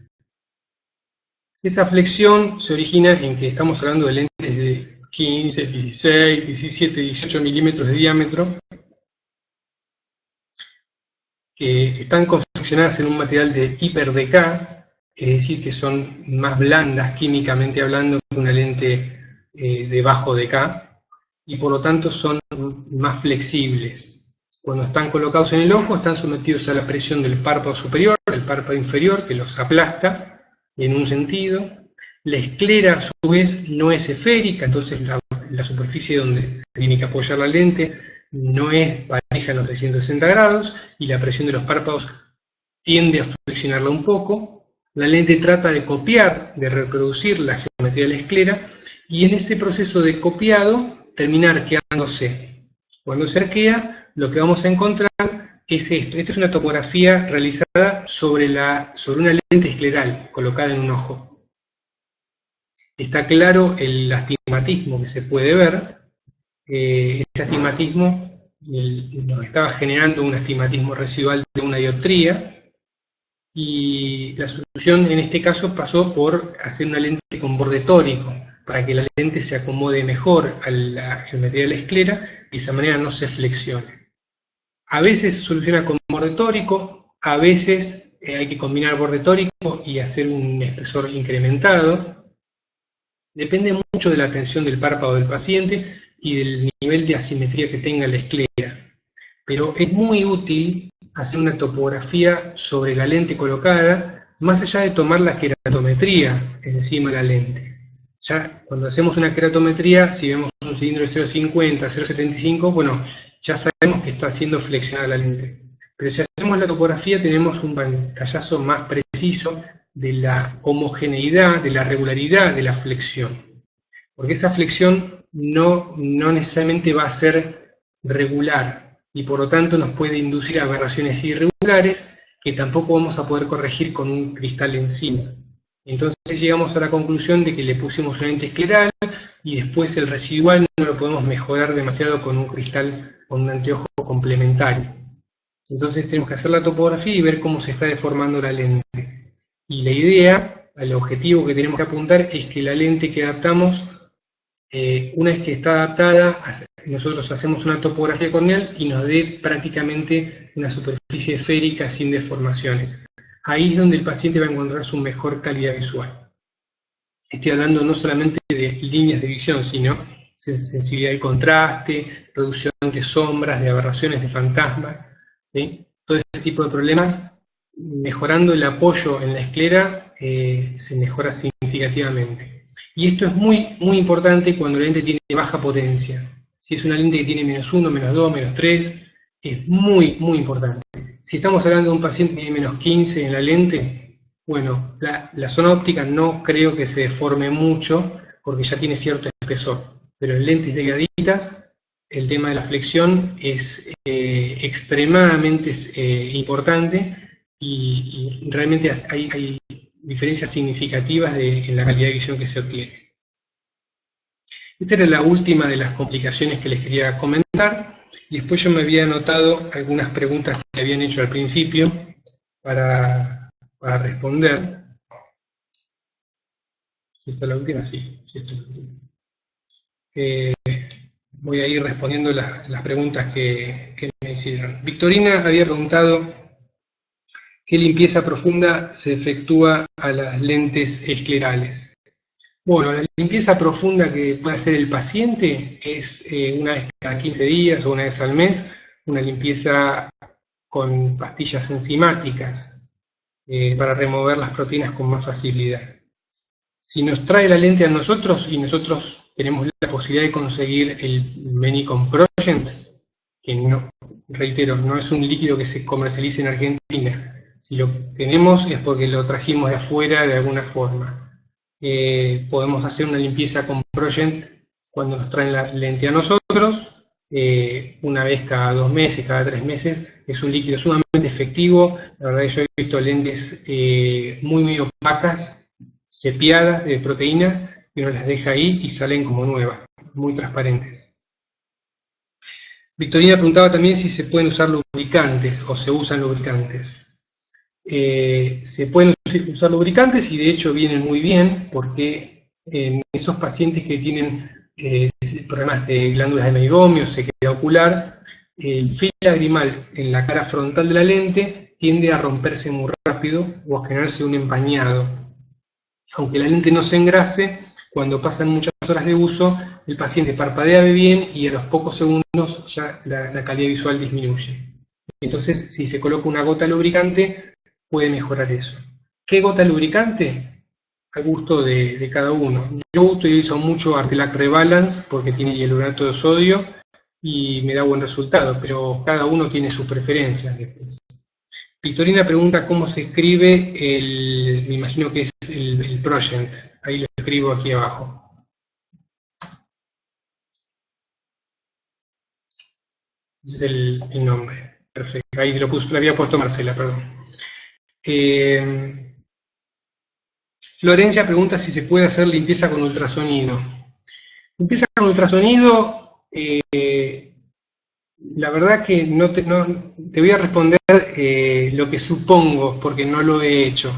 Esa flexión se origina en que estamos hablando de lentes de 15, 16, 17, 18 milímetros de diámetro, que están confeccionadas en un material de hiper-DK, es decir, que son más blandas químicamente hablando que una lente de bajo DK, y por lo tanto son más flexibles. Cuando están colocados en el ojo, están sometidos a la presión del párpado superior, del párpado inferior, que los aplasta en un sentido. La esclera, a su vez, no es esférica, entonces la superficie donde se tiene que apoyar la lente no es pareja en los 360 grados, y la presión de los párpados tiende a flexionarla un poco. La lente trata de copiar, de reproducir la geometría de la esclera, y en ese proceso de copiado termina arqueándose. Cuando se arquea, lo que vamos a encontrar es esto. Esta es una topografía realizada sobre una lente escleral colocada en un ojo. Está claro el astigmatismo que se puede ver. Ese astigmatismo nos estaba generando un astigmatismo residual de una dioptría, y la solución en este caso pasó por hacer una lente con borde tórico, para que la lente se acomode mejor a la geometría de la esclera y de esa manera no se flexione. A veces se soluciona con borde tórico, a veces hay que combinar borde tórico y hacer un espesor incrementado. Depende mucho de la tensión del párpado del paciente y del nivel de asimetría que tenga la esclera. Pero es muy útil hacer una topografía sobre la lente colocada, más allá de tomar la queratometría encima de la lente. Ya cuando hacemos una queratometría, si vemos un cilindro de 0,50, 0,75, bueno, ya sabemos que está siendo flexionada la lente. Pero si hacemos la topografía, tenemos un pantallazo más preciso de la homogeneidad, de la regularidad de la flexión. Porque esa flexión no necesariamente va a ser regular, y por lo tanto nos puede inducir a aberraciones irregulares que tampoco vamos a poder corregir con un cristal encima. Entonces llegamos a la conclusión de que le pusimos una lente escleral y después el residual no lo podemos mejorar demasiado con un cristal, con un anteojo complementario. Entonces tenemos que hacer la topografía y ver cómo se está deformando la lente. Y la idea, el objetivo que tenemos que apuntar es que la lente que adaptamos, una vez que está adaptada, nosotros hacemos una topografía corneal y nos dé prácticamente una superficie esférica sin deformaciones. Ahí es donde el paciente va a encontrar su mejor calidad visual. estoy hablando no solamente de líneas de visión, sino sensibilidad al contraste, reducción de sombras, de aberraciones, de fantasmas, ¿sí? Todo ese tipo de problemas, mejorando el apoyo en la esclera, se mejora significativamente. Y esto es muy, muy importante cuando la lente tiene baja potencia. Si es una lente que tiene -1, -2, -3, es muy, muy importante. Si estamos hablando de un paciente que tiene -15 en la lente, bueno, la zona óptica no creo que se deforme mucho, porque ya tiene cierto espesor. Pero en lentes delgaditas, el tema de la flexión es extremadamente importante y realmente hay diferencias significativas en la calidad de visión que se obtiene. Esta era la última de las complicaciones que les quería comentar, y después yo me había anotado algunas preguntas que habían hecho al principio para responder. ¿Si esta es la última? Sí, esta es la última. Voy a ir respondiendo las preguntas que me hicieron. Victorina había preguntado ¿qué limpieza profunda se efectúa a las lentes esclerales? Bueno, la limpieza profunda que puede hacer el paciente es una vez cada 15 días o una vez al mes, una limpieza con pastillas enzimáticas para remover las proteínas con más facilidad. Si nos trae la lente a nosotros y nosotros tenemos la posibilidad de conseguir el Menicon Progent, que no, reitero, no es un líquido que se comercialice en Argentina. Si lo tenemos es porque lo trajimos de afuera de alguna forma. Podemos hacer una limpieza con Progent cuando nos traen la lente a nosotros, una vez cada 2 meses, cada 3 meses. Es un líquido sumamente efectivo. La verdad que yo he visto lentes muy, muy opacas, sepiadas de proteínas, y uno las deja ahí y salen como nuevas, muy transparentes. Victorina preguntaba también si se pueden usar lubricantes o se usan lubricantes. Se pueden usar lubricantes y de hecho vienen muy bien porque en esos pacientes que tienen problemas de glándulas de meigomio, sequedad ocular, el film lagrimal en la cara frontal de la lente tiende a romperse muy rápido o a generarse un empañado. Aunque la lente no se engrase, cuando pasan muchas horas de uso, el paciente parpadea bien y a los pocos segundos ya la calidad visual disminuye. Entonces, si se coloca una gota lubricante, puede mejorar eso. ¿Qué gota lubricante? A gusto de cada uno. Yo utilizo mucho Artelac Rebalance porque tiene hialuronato de sodio y me da buen resultado, pero cada uno tiene sus preferencias después. Victorina pregunta cómo se escribe me imagino que es el Progent. Ahí lo escribo aquí abajo. Ese es el nombre. Perfecto. Ahí lo había puesto Marcela, perdón. Florencia pregunta si se puede hacer limpieza con ultrasonido. Limpieza con ultrasonido, la verdad que no te voy a responder lo que supongo, porque no lo he hecho.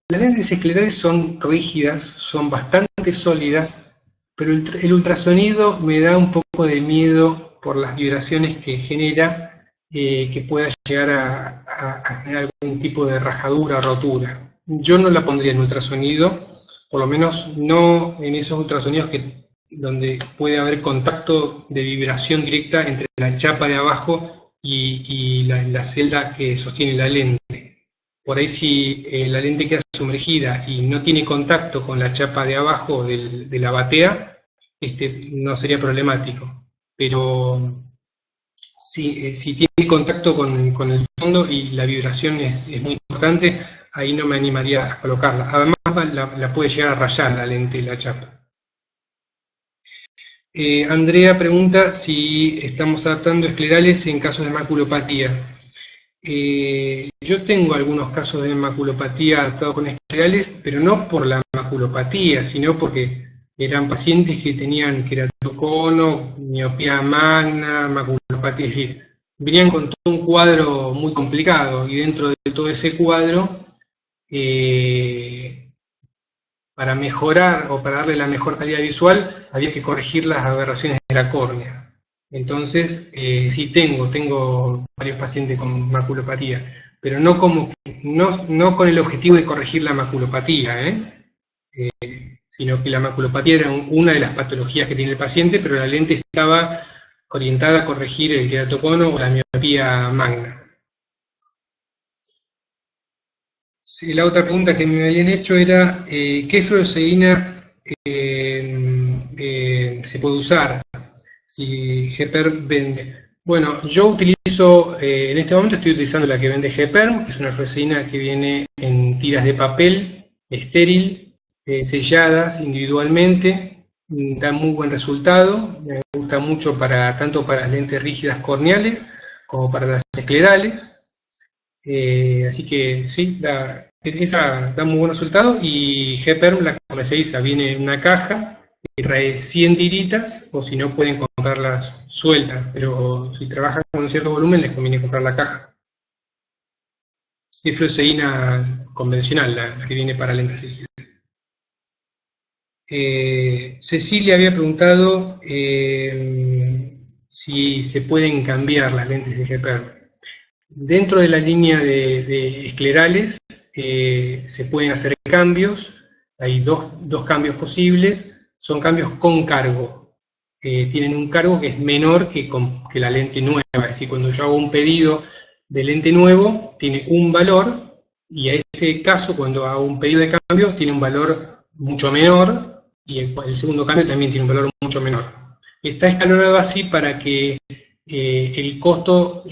Las lentes esclerales son rígidas, son bastante sólidas, pero el ultrasonido me da un poco de miedo por las vibraciones que genera, que pueda llegar a generar algún tipo de rajadura o rotura. Yo no la pondría en ultrasonido, por lo menos no en esos ultrasonidos donde puede haber contacto de vibración directa entre la chapa de abajo y la celda que sostiene la lente. Por ahí si la lente queda sumergida y no tiene contacto con la chapa de abajo de la batea, no sería problemático. Pero si tiene contacto con el fondo y la vibración es muy importante, ahí no me animaría a colocarla. Además la puede llegar a rayar la lente y la chapa. Andrea pregunta si estamos adaptando esclerales en casos de maculopatía. Yo tengo algunos casos de maculopatía adaptados con esclerales, pero no por la maculopatía, sino porque eran pacientes que tenían queratocono, miopía magna, maculopatía, es decir, venían con todo un cuadro muy complicado, y dentro de todo ese cuadro, para mejorar o para darle la mejor calidad visual, había que corregir las aberraciones de la córnea. Entonces, sí tengo varios pacientes con maculopatía, pero no con el objetivo de corregir la maculopatía, sino que la maculopatía era una de las patologías que tiene el paciente, pero la lente estaba orientada a corregir el queratocono o la miopía magna. Sí, la otra pregunta que me habían hecho era, ¿qué fluoresceína se puede usar si GEPERM vende? Bueno, yo utilizo, en este momento estoy utilizando la que vende GEPERM, que es una fluoresceína que viene en tiras de papel, estéril, selladas individualmente, da muy buen resultado, me gusta mucho tanto para las lentes rígidas corneales como para las esclerales. Así que sí, esa da muy buen resultado, y GEPERM la comercializa, viene en una caja que trae 100 tiritas, o si no pueden comprarlas sueltas, pero si trabajan con un cierto volumen les conviene comprar la caja. Es fluoresceína convencional, la que viene para lentes rígidas. Cecilia había preguntado si se pueden cambiar las lentes de GEPERM. Dentro de la línea de esclerales se pueden hacer cambios, hay dos cambios posibles, son cambios con cargo. Tienen un cargo que es menor que la lente nueva, es decir, cuando yo hago un pedido de lente nuevo, tiene un valor, y a ese caso, cuando hago un pedido de cambio, tiene un valor mucho menor, y el segundo cambio también tiene un valor mucho menor. Está escalonado así para que el costo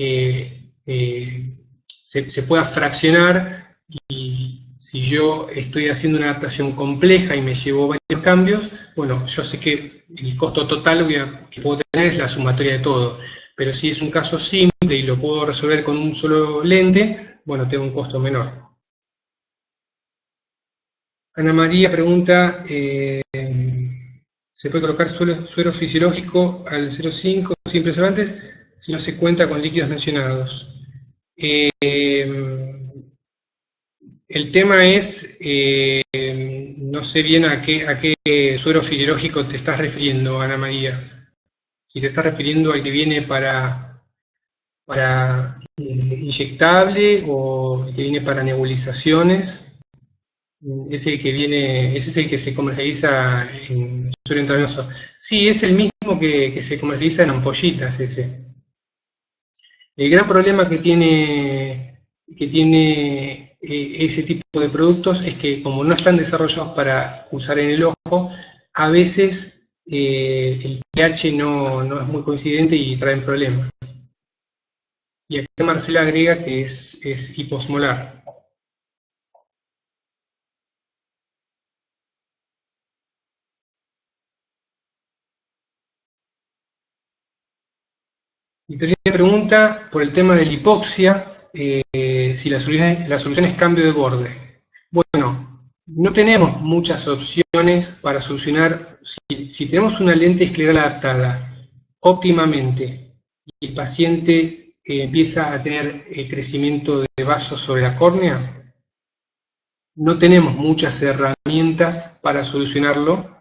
se pueda fraccionar, y si yo estoy haciendo una adaptación compleja y me llevo varios cambios, bueno, yo sé que el costo total que puedo tener es la sumatoria de todo, pero si es un caso simple y lo puedo resolver con un solo lente, bueno, tengo un costo menor. Ana María pregunta, ¿se puede colocar suero fisiológico al 0,5 sin preservantes si no se cuenta con líquidos mencionados? El tema es, no sé bien a qué suero fisiológico te estás refiriendo, Ana María. Si te estás refiriendo al que viene para inyectable, o el que viene para nebulizaciones. Ese es el que se comercializa en suero intravenoso. Sí, es el mismo que se comercializa en ampollitas, ese. El gran problema que tiene ese tipo de productos es que, como no están desarrollados para usar en el ojo, a veces el pH no es muy coincidente y traen problemas. Y aquí Marcela agrega que es hiposmolar. Y también pregunta por el tema de la hipoxia, si la solución es cambio de borde. Bueno, no tenemos muchas opciones para solucionar. Si tenemos una lente escleral adaptada óptimamente y el paciente empieza a tener crecimiento de vasos sobre la córnea, no tenemos muchas herramientas para solucionarlo,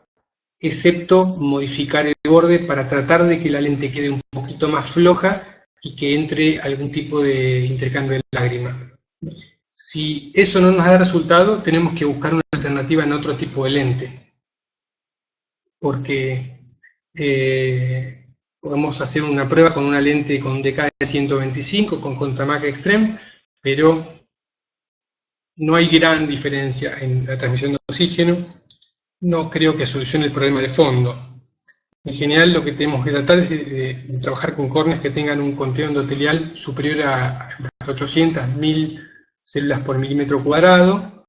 excepto modificar el borde para tratar de que la lente quede un poquito más floja y que entre algún tipo de intercambio de lágrima. Si eso no nos da resultado, tenemos que buscar una alternativa en otro tipo de lente, porque podemos hacer una prueba con una lente con DK de 125, con Contamac Extreme, pero no hay gran diferencia en la transmisión de oxígeno. No creo que solucione el problema de fondo. En general, lo que tenemos que tratar es de trabajar con córneas que tengan un conteo endotelial superior a las 800.000 células por milímetro cuadrado,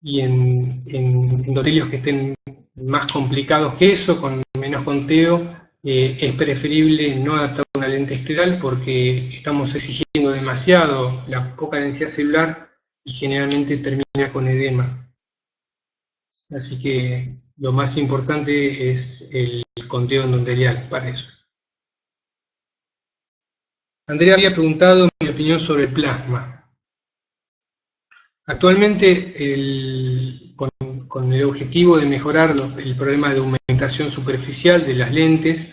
y en endotelios que estén más complicados que eso, con menos conteo, es preferible no adaptar una lente escleral, porque estamos exigiendo demasiado la poca densidad celular y generalmente termina con edema. Así que lo más importante es el conteo endotelial para eso. Andrea había preguntado mi opinión sobre el plasma. Actualmente, con el objetivo de mejorar el problema de aumentación superficial de las lentes,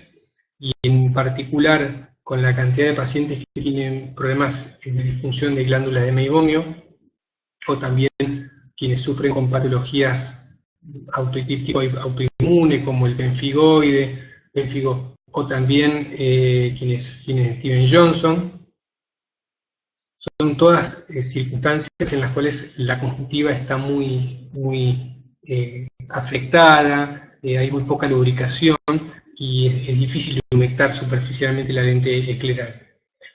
y en particular con la cantidad de pacientes que tienen problemas de disfunción de glándulas de Meibomio, o también quienes sufren con patologías tipo autoinmune, como el pénfigo, o también quienes tienen Steven Johnson. Son todas circunstancias en las cuales la conjuntiva está muy afectada, hay muy poca lubricación y es difícil humectar superficialmente la lente escleral.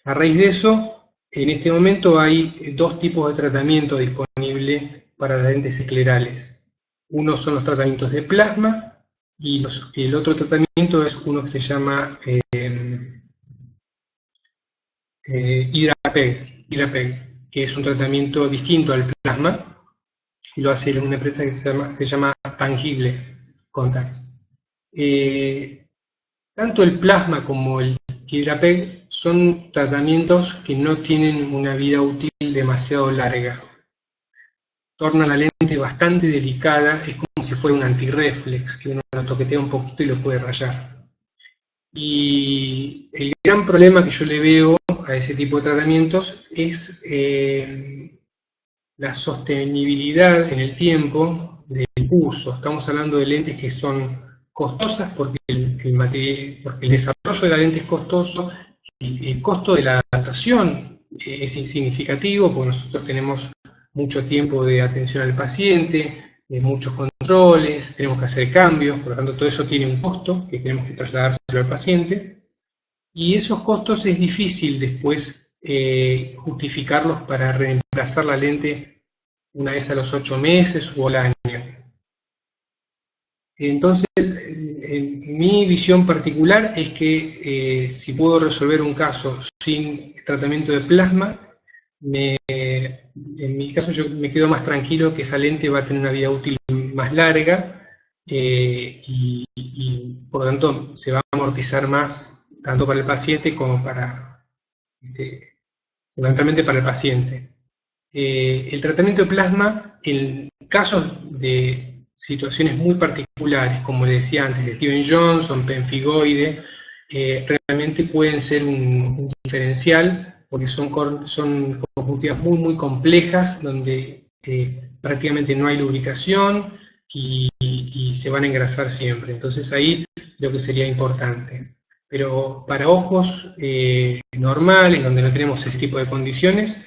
A raíz de eso, en este momento hay dos tipos de tratamiento disponibles para las lentes esclerales. Uno son los tratamientos de plasma y el otro tratamiento es uno que se llama Hidrapeg, que es un tratamiento distinto al plasma, y lo hace una empresa que se llama Tangible Contacts. Tanto el plasma como el Hidrapeg son tratamientos que no tienen una vida útil demasiado larga. Torna la lente bastante delicada, es como si fuera un antirreflex, que uno lo toquetea un poquito y lo puede rayar. Y el gran problema que yo le veo a ese tipo de tratamientos es la sostenibilidad en el tiempo del uso. Estamos hablando de lentes que son costosas porque porque el desarrollo de la lente es costoso, y el costo de la adaptación es insignificativo, porque nosotros tenemos mucho tiempo de atención al paciente, muchos controles, tenemos que hacer cambios, por lo tanto todo eso tiene un costo que tenemos que trasladárselo al paciente, y esos costos es difícil después justificarlos para reemplazar la lente una vez a los 8 meses o al año. Entonces, mi visión particular es que si puedo resolver un caso sin tratamiento de plasma, en mi caso yo me quedo más tranquilo que esa lente va a tener una vida útil más larga y por lo tanto se va a amortizar más tanto para el paciente como fundamentalmente para el paciente. El tratamiento de plasma, en casos de situaciones muy particulares, como le decía antes, de Steven Johnson, pemfigoide, realmente pueden ser un diferencial, porque son conjuntivas muy complejas, donde prácticamente no hay lubricación y se van a engrasar siempre. Entonces ahí lo que sería importante. Pero para ojos normales, donde no tenemos ese tipo de condiciones,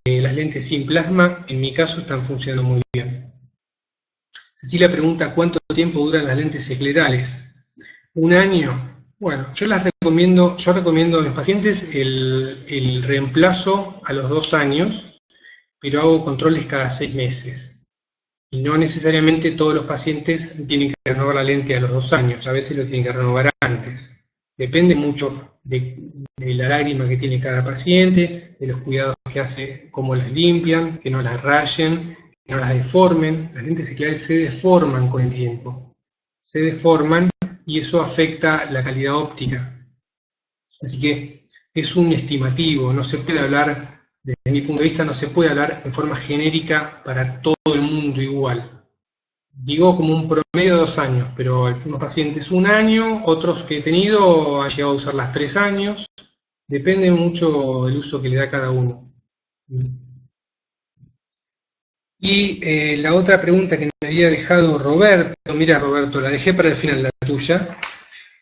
las lentes sin plasma, en mi caso, están funcionando muy bien. Cecilia pregunta cuánto tiempo duran las lentes esclerales. ¿Un año? Bueno, yo recomiendo a mis pacientes el reemplazo a los 2 años, pero hago controles cada 6 meses. Y no necesariamente todos los pacientes tienen que renovar la lente a los 2 años, a veces lo tienen que renovar antes. Depende mucho de la lágrima que tiene cada paciente, de los cuidados que hace, cómo las limpian, que no las rayen, que no las deformen. Las lentes esclerales se deforman con el tiempo. Se deforman y eso afecta la calidad óptica. Así que es un estimativo, no se puede hablar, desde mi punto de vista, no se puede hablar en forma genérica para todo el mundo igual. Digo como un promedio de 2 años, pero algunos pacientes 1 año, otros que he tenido han llegado a usar las 3 años, depende mucho del uso que le da cada uno. Y la otra pregunta que me había dejado Roberto, mira Roberto, la dejé para el final, la tuya,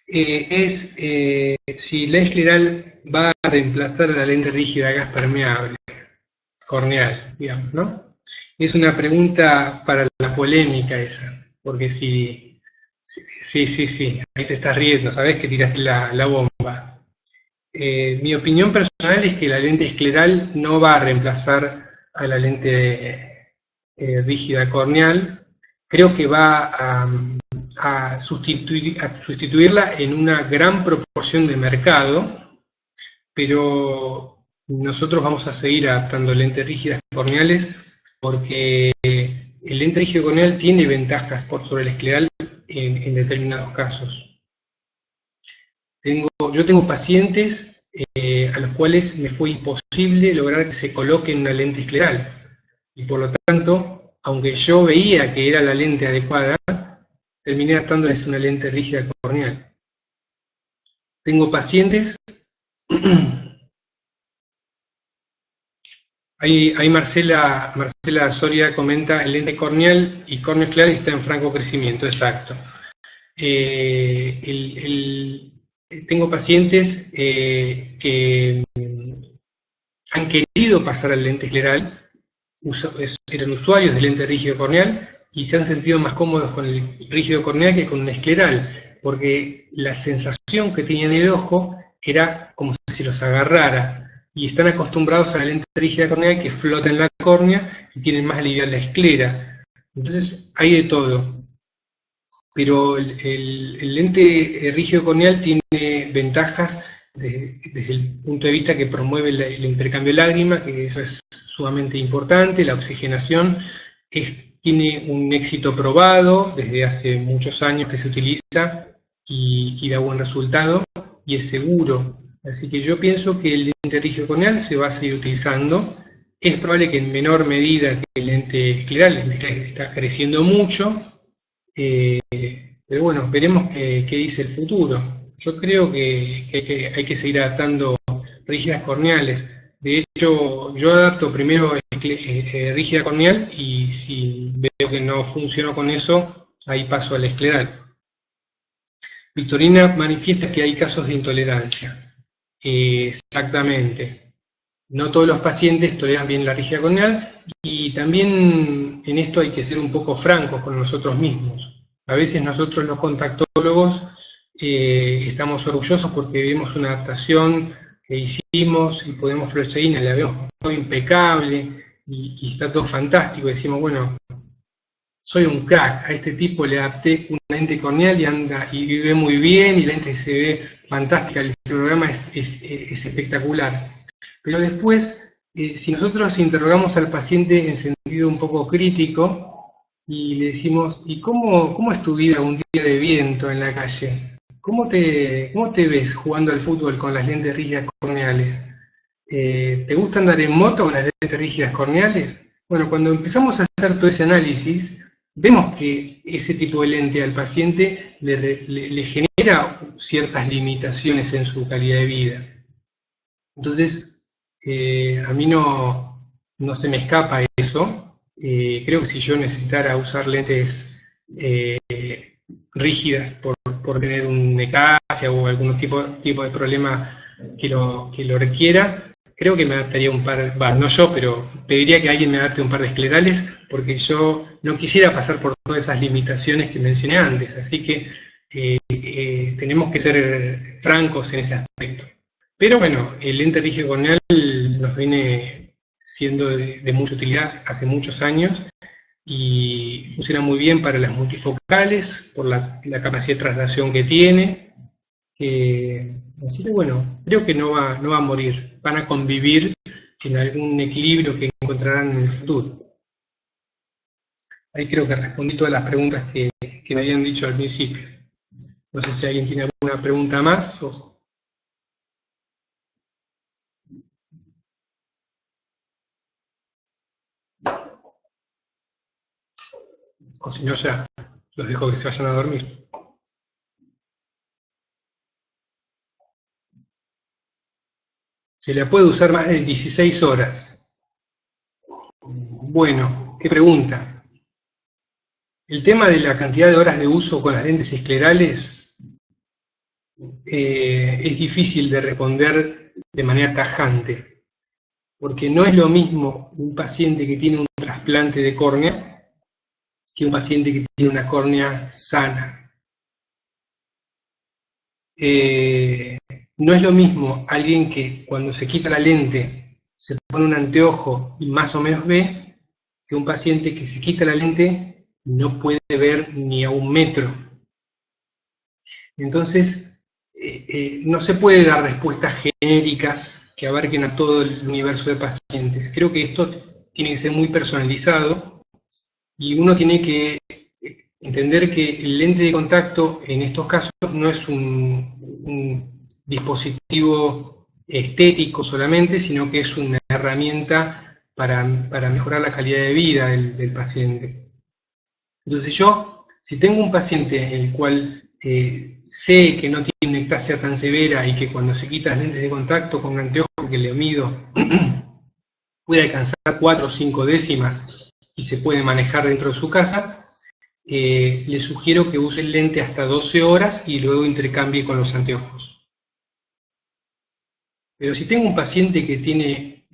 es si la escleral va a reemplazar a la lente rígida gas permeable, corneal, digamos, ¿no? Es una pregunta para la polémica esa, porque sí, ahí te estás riendo, sabes que tiraste la bomba. Mi opinión personal es que la lente escleral no va a reemplazar a la lente rígida corneal, creo que va a sustituirla en una gran proporción de mercado, pero nosotros vamos a seguir adaptando lentes rígidas corneales porque el lente rígido corneal tiene ventajas por sobre el escleral en determinados casos. Yo tengo pacientes a los cuales me fue imposible lograr que se coloquen una lente escleral y por lo tanto, aunque yo veía que era la lente adecuada, terminé adaptándoles una lente rígida corneal. Tengo pacientes Ahí Marcela Soria comenta, el lente corneal y córneo escleral está en franco crecimiento, exacto. Tengo pacientes que han querido pasar al lente escleral, eran usuarios del lente rígido corneal y se han sentido más cómodos con el rígido corneal que con un escleral, porque la sensación que tenía en el ojo era como si los agarrara, y están acostumbrados a la lente rígida corneal que flota en la córnea y tienen más aliviada la esclera. Entonces hay de todo. Pero el lente rígido corneal tiene ventajas desde el punto de vista que promueve el intercambio de lágrimas, que eso es sumamente importante, la oxigenación tiene un éxito probado desde hace muchos años que se utiliza y da buen resultado y es seguro. Así que yo pienso que el lente rígido corneal se va a seguir utilizando. Es probable que en menor medida que el lente escleral está creciendo mucho, pero bueno, veremos qué dice el futuro. Yo creo que hay que seguir adaptando rígidas corneales. De hecho, yo adapto primero rígida corneal y si veo que no funciona con eso, ahí paso al escleral. Victorina manifiesta que hay casos de intolerancia. Exactamente. No todos los pacientes toleran bien la rígida corneal y también en esto hay que ser un poco francos con nosotros mismos. A veces nosotros los contactólogos estamos orgullosos porque vemos una adaptación que hicimos y podemos fluoresceína, la vemos todo impecable y está todo fantástico. Decimos, bueno, soy un crack, a este tipo le adapté una lente corneal y anda y vive muy bien y la lente se ve fantástica, el programa es espectacular. Pero después, si nosotros interrogamos al paciente en sentido un poco crítico y le decimos, ¿y cómo es tu vida un día de viento en la calle? ¿Cómo te ves jugando al fútbol con las lentes rígidas corneales? ¿Te gusta andar en moto con las lentes rígidas corneales? Bueno, cuando empezamos a hacer todo ese análisis, vemos que ese tipo de lente al paciente le genera ciertas limitaciones en su calidad de vida. Entonces, a mí no se me escapa eso. Creo que si yo necesitara usar lentes rígidas por tener un necasia o algún tipo de problema que lo requiera, creo que me adaptaría un par, no yo, pero pediría que alguien me adapte un par de esclerales, porque yo no quisiera pasar por todas esas limitaciones que mencioné antes, así que tenemos que ser francos en ese aspecto. Pero bueno, el lente rígido corneal nos viene siendo de mucha utilidad hace muchos años y funciona muy bien para las multifocales, por la capacidad de traslación que tiene. Así que bueno, creo que no va a morir, van a convivir en algún equilibrio que encontrarán en el futuro. Ahí creo que respondí todas las preguntas que me habían dicho al principio. No sé si alguien tiene alguna pregunta más. O si no, ya los dejo que se vayan a dormir. ¿Se la puede usar más de 16 horas? Bueno, qué pregunta. El tema de la cantidad de horas de uso con las lentes esclerales es difícil de responder de manera tajante, porque no es lo mismo un paciente que tiene un trasplante de córnea que un paciente que tiene una córnea sana. No es lo mismo alguien que cuando se quita la lente se pone un anteojo y más o menos ve, que un paciente que se quita la lente y no puede ver ni a 1 metro. Entonces, no se puede dar respuestas genéricas que abarquen a todo el universo de pacientes. Creo que esto tiene que ser muy personalizado y uno tiene que entender que el lente de contacto en estos casos no es un dispositivo estético solamente, sino que es una herramienta para mejorar la calidad de vida del paciente. Entonces yo, si tengo un paciente el cual sé que no tiene una ectasia tan severa y que cuando se quita las lentes de contacto con un anteojo que le mido puede alcanzar 4 o 5 décimas y se puede manejar dentro de su casa, le sugiero que use el lente hasta 12 horas y luego intercambie con los anteojos. Pero si tengo un paciente que tiene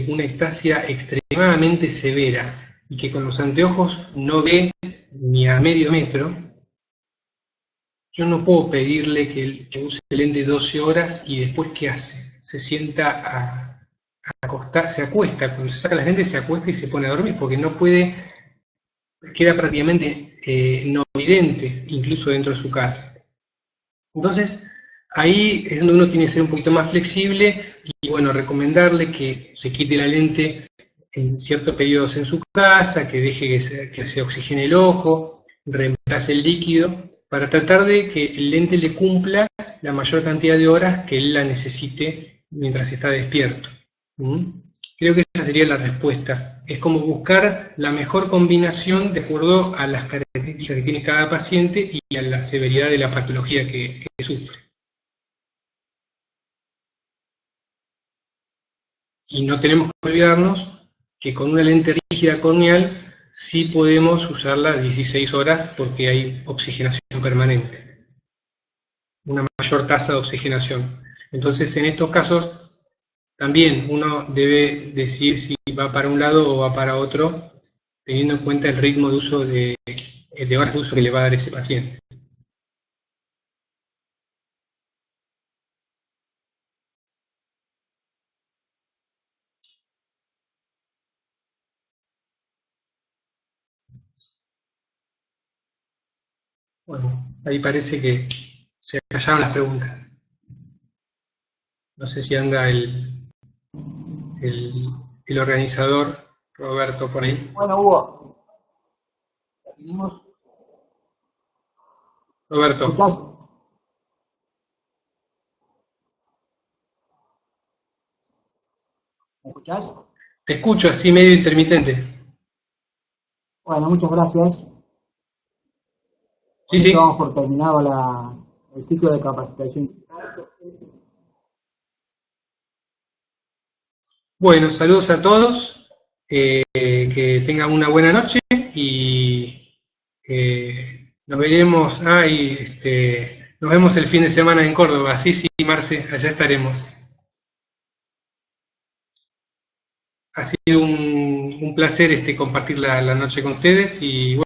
una ectasia extremadamente severa y que con los anteojos no ve ni a medio metro, yo no puedo pedirle que use el lente 12 horas y después ¿qué hace? Se sienta a acostar, se acuesta, cuando se saca las lentes se acuesta y se pone a dormir porque no puede, queda prácticamente no vidente, incluso dentro de su casa. Entonces, ahí es donde uno tiene que ser un poquito más flexible y, bueno, recomendarle que se quite la lente en ciertos periodos en su casa, que deje que se oxigene el ojo, reemplace el líquido, para tratar de que el lente le cumpla la mayor cantidad de horas que él la necesite mientras está despierto. Creo que esa sería la respuesta. Es como buscar la mejor combinación de acuerdo a las características que tiene cada paciente y a la severidad de la patología que sufre. Y no tenemos que olvidarnos que con una lente rígida corneal sí podemos usarla 16 horas porque hay oxigenación permanente, una mayor tasa de oxigenación. Entonces, en estos casos, también uno debe decidir si va para un lado o va para otro, teniendo en cuenta el ritmo de uso de horas de uso que le va a dar ese paciente. Bueno, ahí parece que se callaron las preguntas. No sé si anda el organizador, Roberto, por ahí. Bueno, Hugo, ¿terminamos? Roberto. ¿Escuchás? ¿Me escuchás? Te escucho así medio intermitente. Bueno, muchas gracias. Sí, sí. Damos por terminado el ciclo de capacitación. Bueno, saludos a todos, que tengan una buena noche y nos veremos, nos vemos el fin de semana en Córdoba, sí, Marce, allá estaremos. Ha sido un placer compartir la noche con ustedes y bueno,